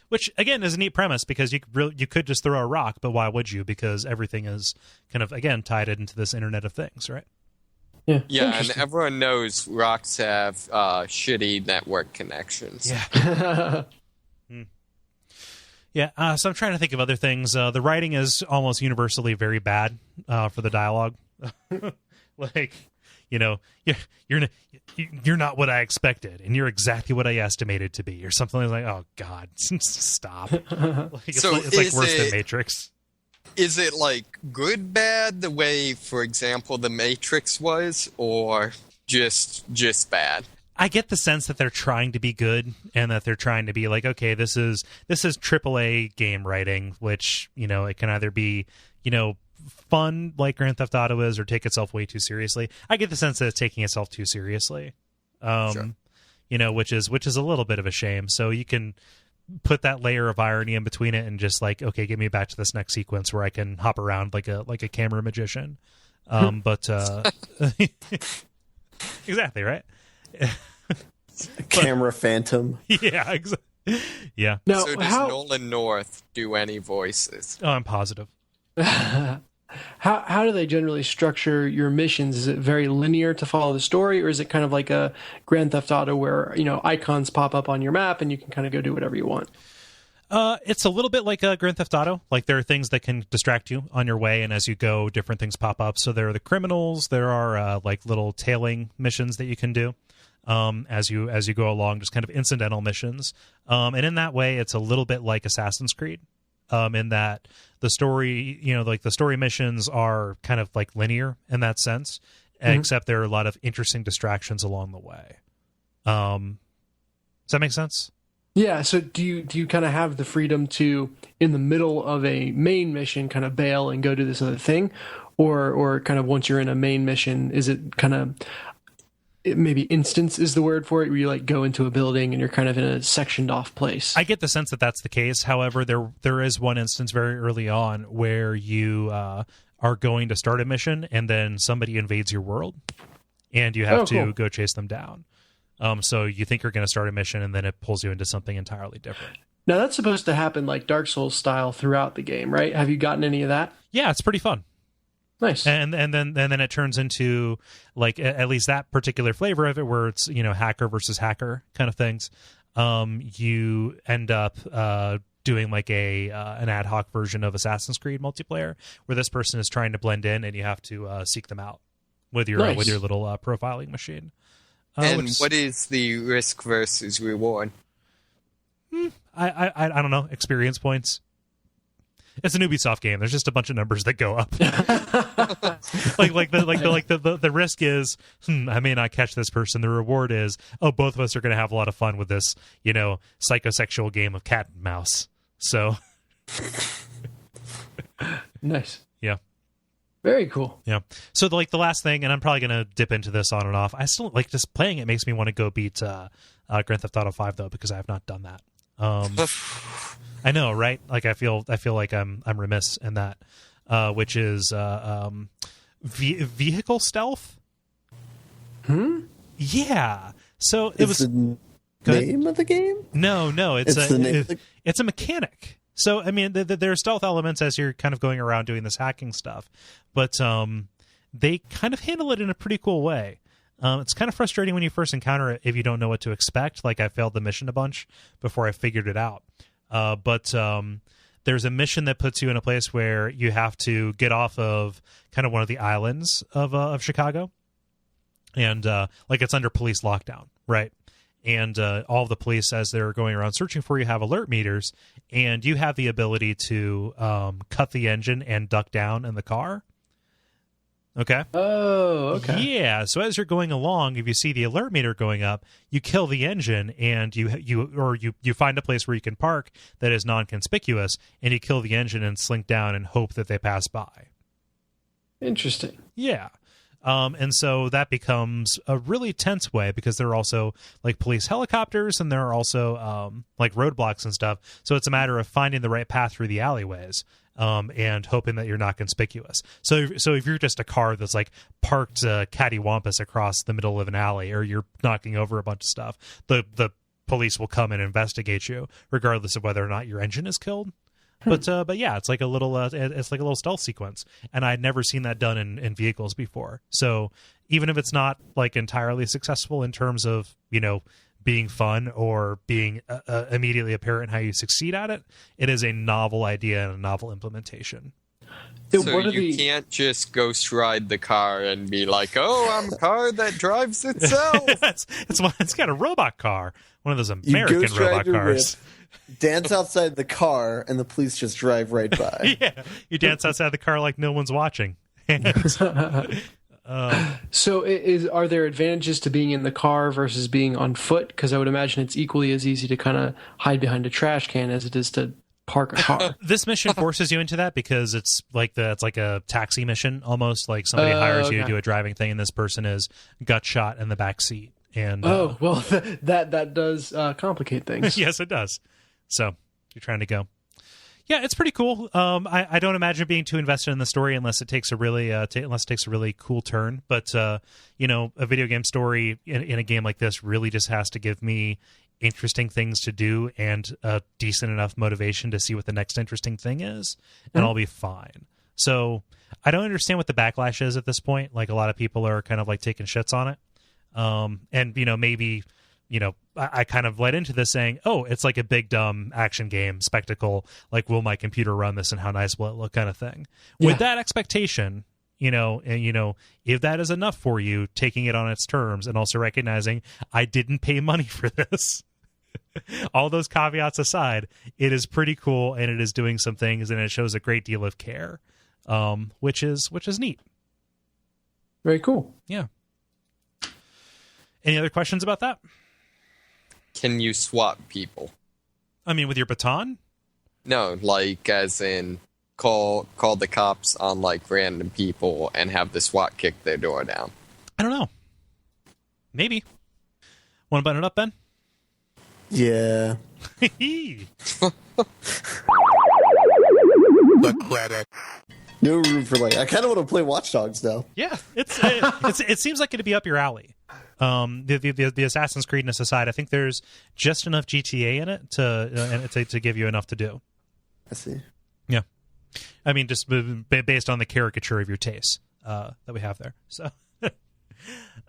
Which again is a neat premise because you could just throw a rock, but why would you? Because everything is kind of again tied into this Internet of Things, right? Yeah. Yeah, and everyone knows rocks have shitty network connections. Yeah. Yeah, so I'm trying to think of other things. The writing is almost universally very bad for the dialogue. Like, you're not what I expected, and you're exactly what I estimated to be, or something like, oh God, stop. Like, it's like worse than Matrix. Is it like good bad the way, for example, the Matrix was, or just bad? I get the sense that they're trying to be good and that they're trying to be like, okay, this is AAA game writing, which, it can either be, fun like Grand Theft Auto is or take itself way too seriously. I get the sense that it's taking itself too seriously. Sure. Which is a little bit of a shame. So you can put that layer of irony in between it and just like, okay, get me back to this next sequence where I can hop around like a camera magician. But exactly, right? Camera phantom. Yeah, exactly. Yeah. Now, so does Nolan North do any voices? Oh, I'm positive. How do they generally structure your missions? Is it very linear to follow the story, or is it kind of like a Grand Theft Auto where icons pop up on your map and you can kind of go do whatever you want? It's a little bit like a Grand Theft Auto. Like there are things that can distract you on your way, and as you go, different things pop up. So there are the criminals. There are like little tailing missions that you can do as you go along, just kind of incidental missions. And in that way, it's a little bit like Assassin's Creed. In that the story, like the story missions are kind of like linear in that sense, except there are a lot of interesting distractions along the way. Does that make sense? Yeah. So do you kind of have the freedom to, in the middle of a main mission, kind of bail and go do this other thing, or kind of once you're in a main mission, is it kind of maybe instance is the word for it, where you like go into a building and you're kind of in a sectioned off place? I get the sense that that's the case. However, there is one instance very early on where you are going to start a mission and then somebody invades your world and you have to go chase them down. So you think you're going to start a mission and then it pulls you into something entirely different. Now that's supposed to happen like Dark Souls style throughout the game, right? Have you gotten any of that? Yeah, it's pretty fun. Nice. And then it turns into like at least that particular flavor of it, where it's hacker versus hacker kind of things. You end up doing like an ad hoc version of Assassin's Creed multiplayer, where this person is trying to blend in, and you have to seek them out with your little profiling machine. And what is the risk versus reward? I don't know. Experience points. It's an Ubisoft game. There's just a bunch of numbers that go up. The risk is, I may not catch this person. The reward is, both of us are going to have a lot of fun with this, psychosexual game of cat and mouse. So, nice. Yeah. Very cool. Yeah. So the last thing, and I'm probably going to dip into this on and off. I still like just playing it makes me want to go beat Grand Theft Auto 5 though, because I have not done that. I know, right? Like I feel like I'm remiss in that, which is vehicle stealth. Yeah. So it was the name of the game. No, it's a mechanic. So I mean, there are stealth elements as you're kind of going around doing this hacking stuff, but they kind of handle it in a pretty cool way. It's kind of frustrating when you first encounter it if you don't know what to expect. Like I failed the mission a bunch before I figured it out. But there's a mission that puts you in a place where you have to get off of kind of one of the islands of Chicago, and like it's under police lockdown, right? And all of the police, as they're going around searching for you, have alert meters, and you have the ability to cut the engine and duck down in the car. Okay. Oh, okay. Yeah. So as you're going along, if you see the alert meter going up, you kill the engine, and you find a place where you can park that is non-conspicuous, and you kill the engine and slink down and hope that they pass by. Interesting. Yeah. And so that becomes a really tense way, because there are also like police helicopters, and there are also like roadblocks and stuff. So it's a matter of finding the right path through the alleyways, and hoping that you're not conspicuous. So if you're just a car that's like parked cattywampus across the middle of an alley, or you're knocking over a bunch of stuff, the police will come and investigate you, regardless of whether or not your engine is killed. But yeah, it's like a little stealth sequence, and I'd never seen that done in vehicles before. So even if it's not like entirely successful in terms of, you know, being fun or being immediately apparent how you succeed at it, it is a novel idea and a novel implementation. So you can't just ghost ride the car and be like, "Oh, I'm a car that drives itself." It's got a robot car, one of those American robot cars. Dance outside the car, and the police just drive right by. Yeah, you dance outside the car like no one's watching. So are there advantages to being in the car versus being on foot? Because I would imagine it's equally as easy to kind of hide behind a trash can as it is to park a car. This mission forces you into that, because it's like a taxi mission, almost like somebody hires you to do a driving thing, and this person is gut shot in the back seat. And well, that does complicate things. Yes, it does. So you're trying to go. Yeah, it's pretty cool. I don't imagine being too invested in the story unless it takes a really cool turn. But you know, a video game story in a game like this really just has to give me interesting things to do and a decent enough motivation to see what the next interesting thing is, and I'll be fine. So I don't understand what the backlash is at this point. Like, a lot of people are kind of like taking shits on it. And you know, maybe, you know, I kind of led into this saying, oh, it's like a big dumb action game spectacle, like, will my computer run this and how nice will it look, kind of thing. Yeah. With that expectation, you know, and you know, if that is enough for you, taking it on its terms and also recognizing I didn't pay money for this. All those caveats aside, it is pretty cool, and it is doing some things, and it shows a great deal of care, which is neat. Very cool. Yeah. Any other questions about that? Can you swap people? I mean, with your baton? No, like as in call the cops on like random people and have the SWAT kick their door down. I don't know. Maybe. Want to button it up, Ben? Yeah. The credit. No room for like. I kind of want to play Watch Dogs now. Yeah, it seems like it'd be up your alley. The Assassin's Creedness aside, I think there's just enough GTA in it to give you enough to do. I see. Yeah, I mean, just based on the caricature of your taste that we have there. So,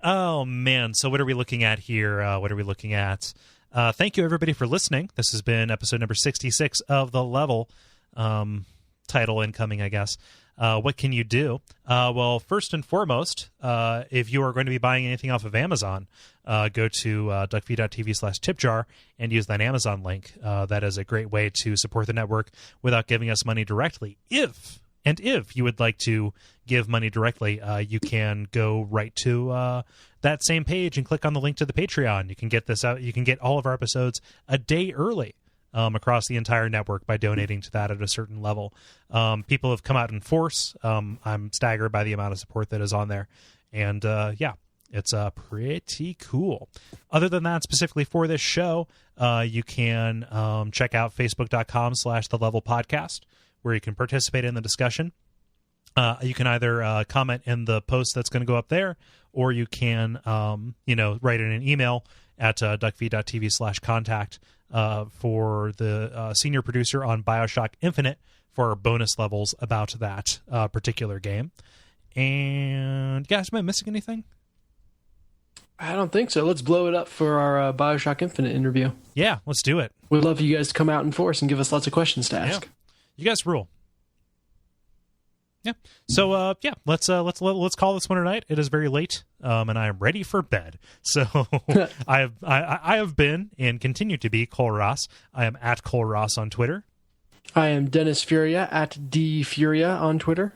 oh man, so what are we looking at here? What are we looking at? Thank you everybody for listening. This has been episode number 66 of The Level. Title incoming, I guess. What can you do? Well, first and foremost, if you are going to be buying anything off of Amazon, go to Duckfeed.tv/tipjar and use that Amazon link. That is a great way to support the network without giving us money directly. If you would like to give money directly, you can go right to that same page and click on the link to the Patreon. You can get this out. You can get all of our episodes a day early. Across the entire network by donating to that at a certain level. People have come out in force. I'm staggered by the amount of support that is on there. And yeah, it's pretty cool. Other than that, specifically for this show, you can check out facebook.com/The Level Podcast, where you can participate in the discussion. You can either comment in the post that's going to go up there, or you can write in an email at duckfeed.tv/contact. For the senior producer on Bioshock Infinite for our bonus levels about that particular game. And guys, am I missing anything? I don't think so. Let's blow it up for our Bioshock Infinite interview. Yeah, let's do it. We'd love for you guys to come out in force and give us lots of questions to ask. You guys rule. Yeah. So let's call this one tonight. It is very late, and I am ready for bed. So I have been and continue to be Kole Ross. I am at Kole Ross on Twitter. I am Dennis Furia at dfuria on Twitter.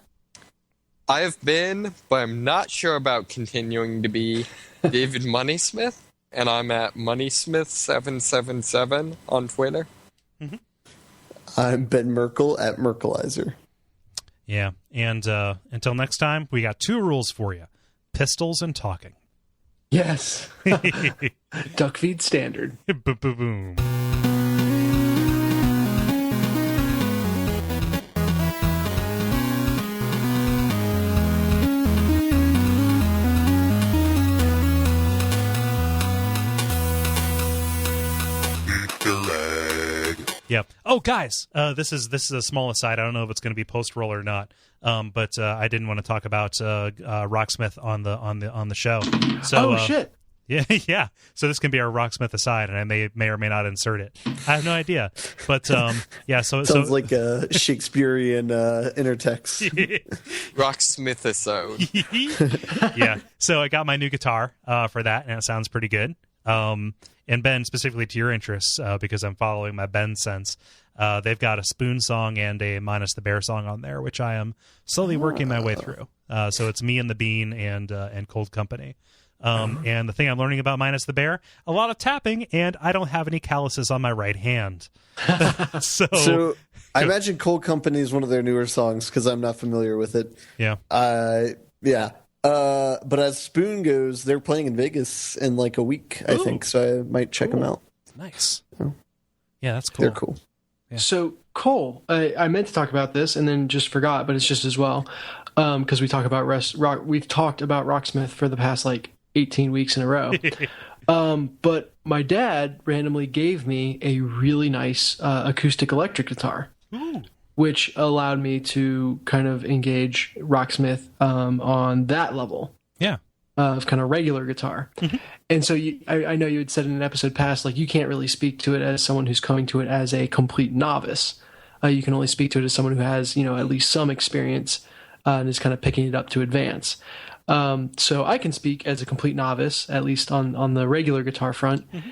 I have been, but I'm not sure about continuing to be David Moneysmith, and I'm at Moneysmith777 on Twitter. Mm-hmm. I'm Ben Merkel at Merkelizer. Yeah, and until next time, we got 2 rules for you: pistols and talking. Yes. Duckfeed Standard. Boom, boom, boom. Yep. Oh, guys, this is a small aside. I don't know if it's going to be post roll or not, but I didn't want to talk about Rocksmith on the show. So, shit. Yeah, yeah. So this can be our Rocksmith aside, and I may or may not insert it. I have no idea, but yeah. Sounds like a Shakespearean intertext. Rocksmith episode. Yeah. So I got my new guitar for that, and it sounds pretty good. And Ben, specifically to your interests, because I'm following my Ben sense, they've got a Spoon song and a Minus the Bear song on there, which I am slowly working my way through. So it's Me and the Bean and Cold Company. And the thing I'm learning about Minus the Bear, a lot of tapping, and I don't have any calluses on my right hand. So I imagine Cold Company is one of their newer songs because I'm not familiar with it. Yeah. Yeah. But as Spoon goes, they're playing in Vegas in like a week, I think. So I might check them out. Nice. Oh. Yeah, that's cool. They're cool. Yeah. So, Kole, I meant to talk about this and then just forgot, but it's just as well. Because we've talked about Rocksmith for the past like 18 weeks in a row. But my dad randomly gave me a really nice acoustic electric guitar. Ooh. Which allowed me to kind of engage Rocksmith on that level. Yeah. Of kind of regular guitar. Mm-hmm. And so I know you had said in an episode past, like, you can't really speak to it as someone who's coming to it as a complete novice. You can only speak to it as someone who has, at least some experience and is kind of picking it up to advance. So I can speak as a complete novice, at least on the regular guitar front. Mm-hmm.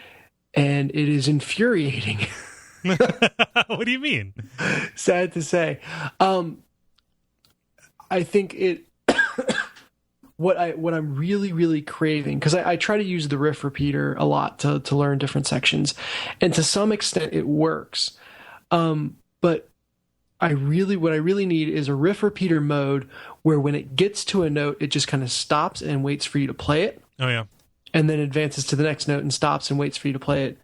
And it is infuriating. What do you mean? Sad to say. I think it what I'm really, really craving, because I try to use the riff repeater a lot to learn different sections, and to some extent it works. But what I really need is a riff repeater mode where when it gets to a note, it just kind of stops and waits for you to play it. Oh yeah. And then advances to the next note and stops and waits for you to play it.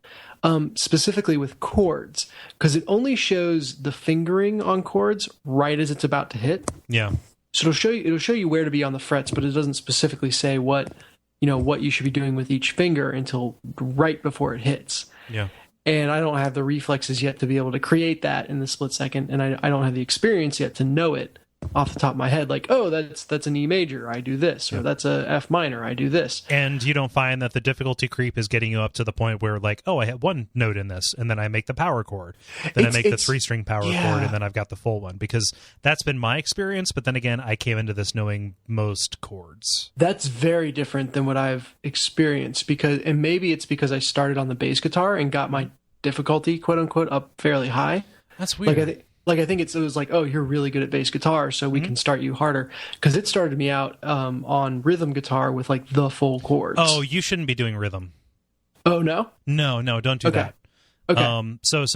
Specifically with chords, because it only shows the fingering on chords right as it's about to hit. Yeah. So it'll show you where to be on the frets, but it doesn't specifically say what you should be doing with each finger until right before it hits. Yeah. And I don't have the reflexes yet to be able to create that in the split second, and I don't have the experience yet to know it off the top of my head, like, oh, that's an E major, I do this, or that's a F minor, I do this. And you don't find that the difficulty creep is getting you up to the point where, like, oh, I have one note in this, and then I make the power chord, then I make the 3-string power chord, and then I've got the full one, because that's been my experience. But then again, I came into this knowing most chords. That's very different than what I've experienced, and maybe it's because I started on the bass guitar and got my difficulty, quote unquote, up fairly high. That's weird. I think it was like, oh, you're really good at bass guitar, so we can start you harder. Because it started me out on rhythm guitar with like the full chords. Oh, you shouldn't be doing rhythm. Oh no? No, don't do that. Okay. So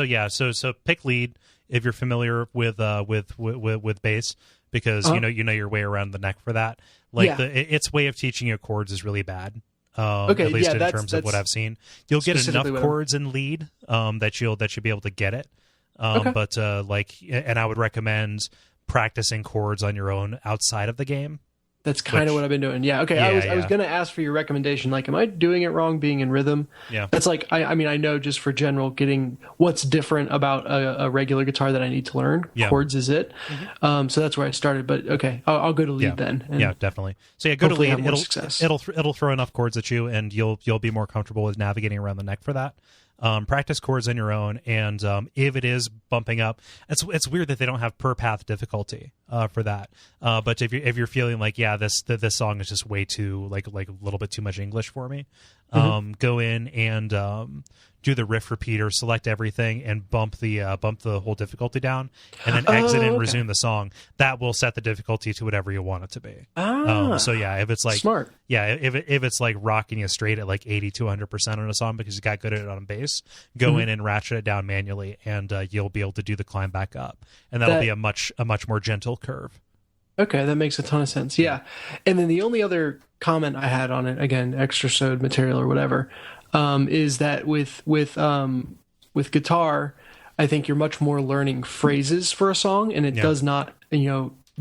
pick lead if you're familiar with bass, because you know your way around the neck for that. Like its way of teaching you chords is really bad. At least in terms of what I've seen, you'll get enough chords in lead that you'll be able to get it. But and I would recommend practicing chords on your own outside of the game. That's kind of what I've been doing. Yeah. Okay. I was going to ask for your recommendation. Like, am I doing it wrong being in rhythm? Yeah. That's like, I mean, I know just for general getting what's different about a regular guitar that I need to learn. Yeah. Chords is it. Mm-hmm. So that's where I started. But okay, I'll go to lead then. Yeah, definitely. So yeah, go to lead. It'll It'll throw enough chords at you, and you'll be more comfortable with navigating around the neck for that. Practice chords on your own, and if it is bumping up, it's weird that they don't have per path difficulty for that. But if you're feeling like this song is just way too like a little bit too much English for me, go in and do the riff repeater, select everything, and bump the whole difficulty down, and then exit and resume the song. That will set the difficulty to whatever you want it to be. So if it's like smart, if it's like rocking you straight at like 80 to 100% on a song because you got good at it on bass, go in and ratchet it down manually, and you'll be able to do the climb back up, and that'll be a much more gentle curve. Okay, that makes a ton of sense. Yeah, and then the only other comment I had on it, again, extra sewed material or whatever, is that with guitar, I think you're much more learning phrases for a song, and it does not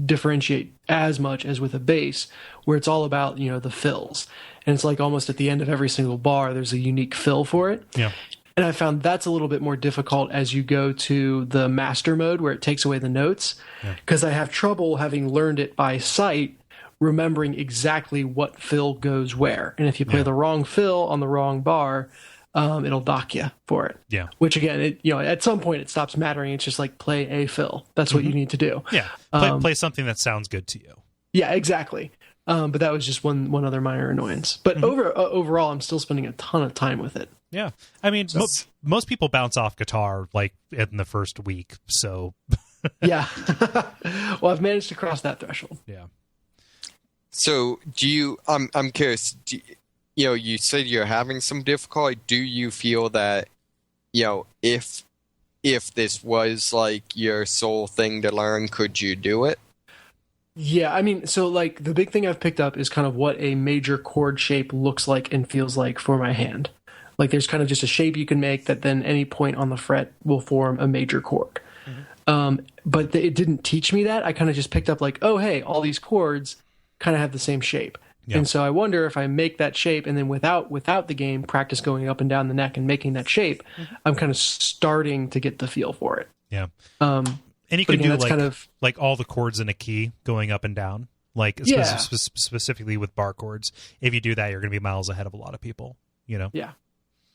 differentiate as much as with a bass, where it's all about the fills, and it's like almost at the end of every single bar there's a unique fill for it. Yeah. And I found that's a little bit more difficult as you go to the master mode where it takes away the notes, because I have trouble, having learned it by sight, remembering exactly what fill goes where. And if you play the wrong fill on the wrong bar, it'll dock you for it. Yeah. Which again, at some point it stops mattering. It's just like play a fill. That's what you need to do. Yeah. Play something that sounds good to you. Yeah, exactly. But that was just one other minor annoyance. But overall, I'm still spending a ton of time with it. Yeah, I mean, most people bounce off guitar like in the first week. So yeah, well, I've managed to cross that threshold. Yeah. So do you? I'm curious. You said you're having some difficulty. Do you feel that if this was like your sole thing to learn, could you do it? Yeah, I mean, so like the big thing I've picked up is kind of what a major chord shape looks like and feels like for my hand. Like there's kind of just a shape you can make that then any point on the fret will form a major chord. But it didn't teach me that. I kind of just picked up like, oh, hey, all these chords kind of have the same shape. Yep. And so I wonder if I make that shape and then without the game, practice going up and down the neck and making that shape, I'm kind of starting to get the feel for it. Yeah. And you can do like all the chords in a key going up and down, like specifically with bar chords. If you do that, you're going to be miles ahead of a lot of people, Yeah.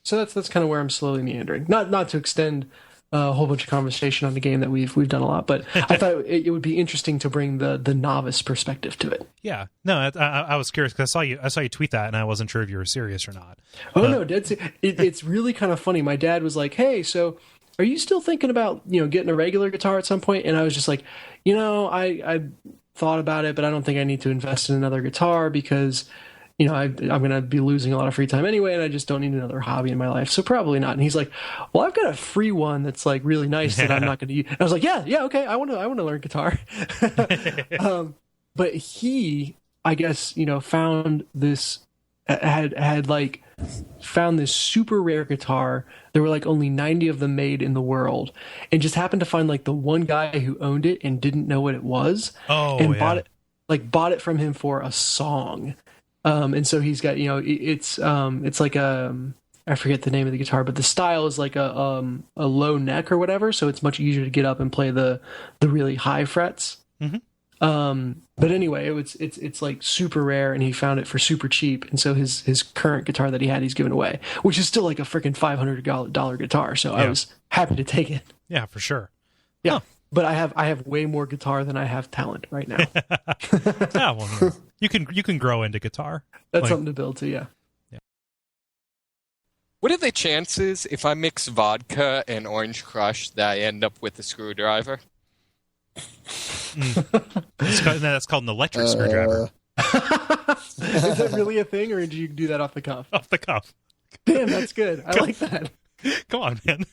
So that's kind of where I'm slowly meandering. Not to extend a whole bunch of conversation on the game that we've done a lot, but I thought it would be interesting to bring the novice perspective to it. Yeah, no, I was curious because I saw you tweet that, and I wasn't sure if you were serious or not. Oh no, it's really kind of funny. My dad was like, "Hey, so are you still thinking about getting a regular guitar at some point?" And I was just like, I thought about it, but I don't think I need to invest in another guitar because I'm going to be losing a lot of free time anyway, and I just don't need another hobby in my life, so probably not. And he's like, well, I've got a free one that's like really nice that I'm not going to use. And I was like, yeah, okay, I want to learn guitar. But he, I guess, found this, had like found this super rare guitar. There were like only 90 of them made in the world, and just happened to find like the one guy who owned it and didn't know what it was. Bought it from him for a song. And so he's got, it's like I forget the name of the guitar, but the style is like a low neck or whatever. So it's much easier to get up and play the really high frets. But anyway, it's like super rare, and he found it for super cheap. And so his current guitar that he had, he's given away, which is still like a freaking $500 guitar. So I was happy to take it. Yeah, for sure. Yeah. Huh. But I have way more guitar than I have talent right now. Yeah, well, you can grow into guitar. That's something to build to, yeah. What are the chances if I mix vodka and Orange Crush that I end up with a screwdriver? That's called an electric screwdriver. Is that really a thing, or did you do that off the cuff? Off the cuff. Damn, that's good. I like that. Come on, man.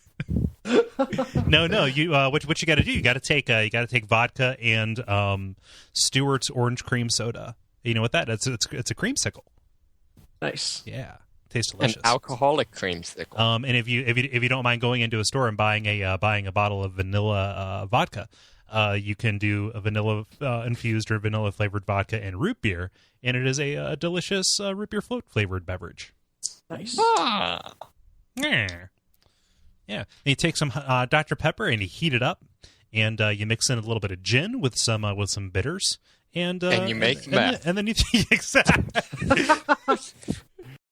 No. You what you got to do? You got to take vodka and Stewart's orange cream soda. You know what that? It's a creamsicle. Nice. Yeah, tastes delicious. An alcoholic creamsicle. And if you don't mind going into a store and buying a bottle of vanilla vodka, you can do a vanilla infused or vanilla flavored vodka and root beer, and it is a delicious root beer float flavored beverage. Nice. Yeah. And you take some Dr. Pepper and you heat it up, and you mix in a little bit of gin with some bitters, and you make meth. And then you exactly.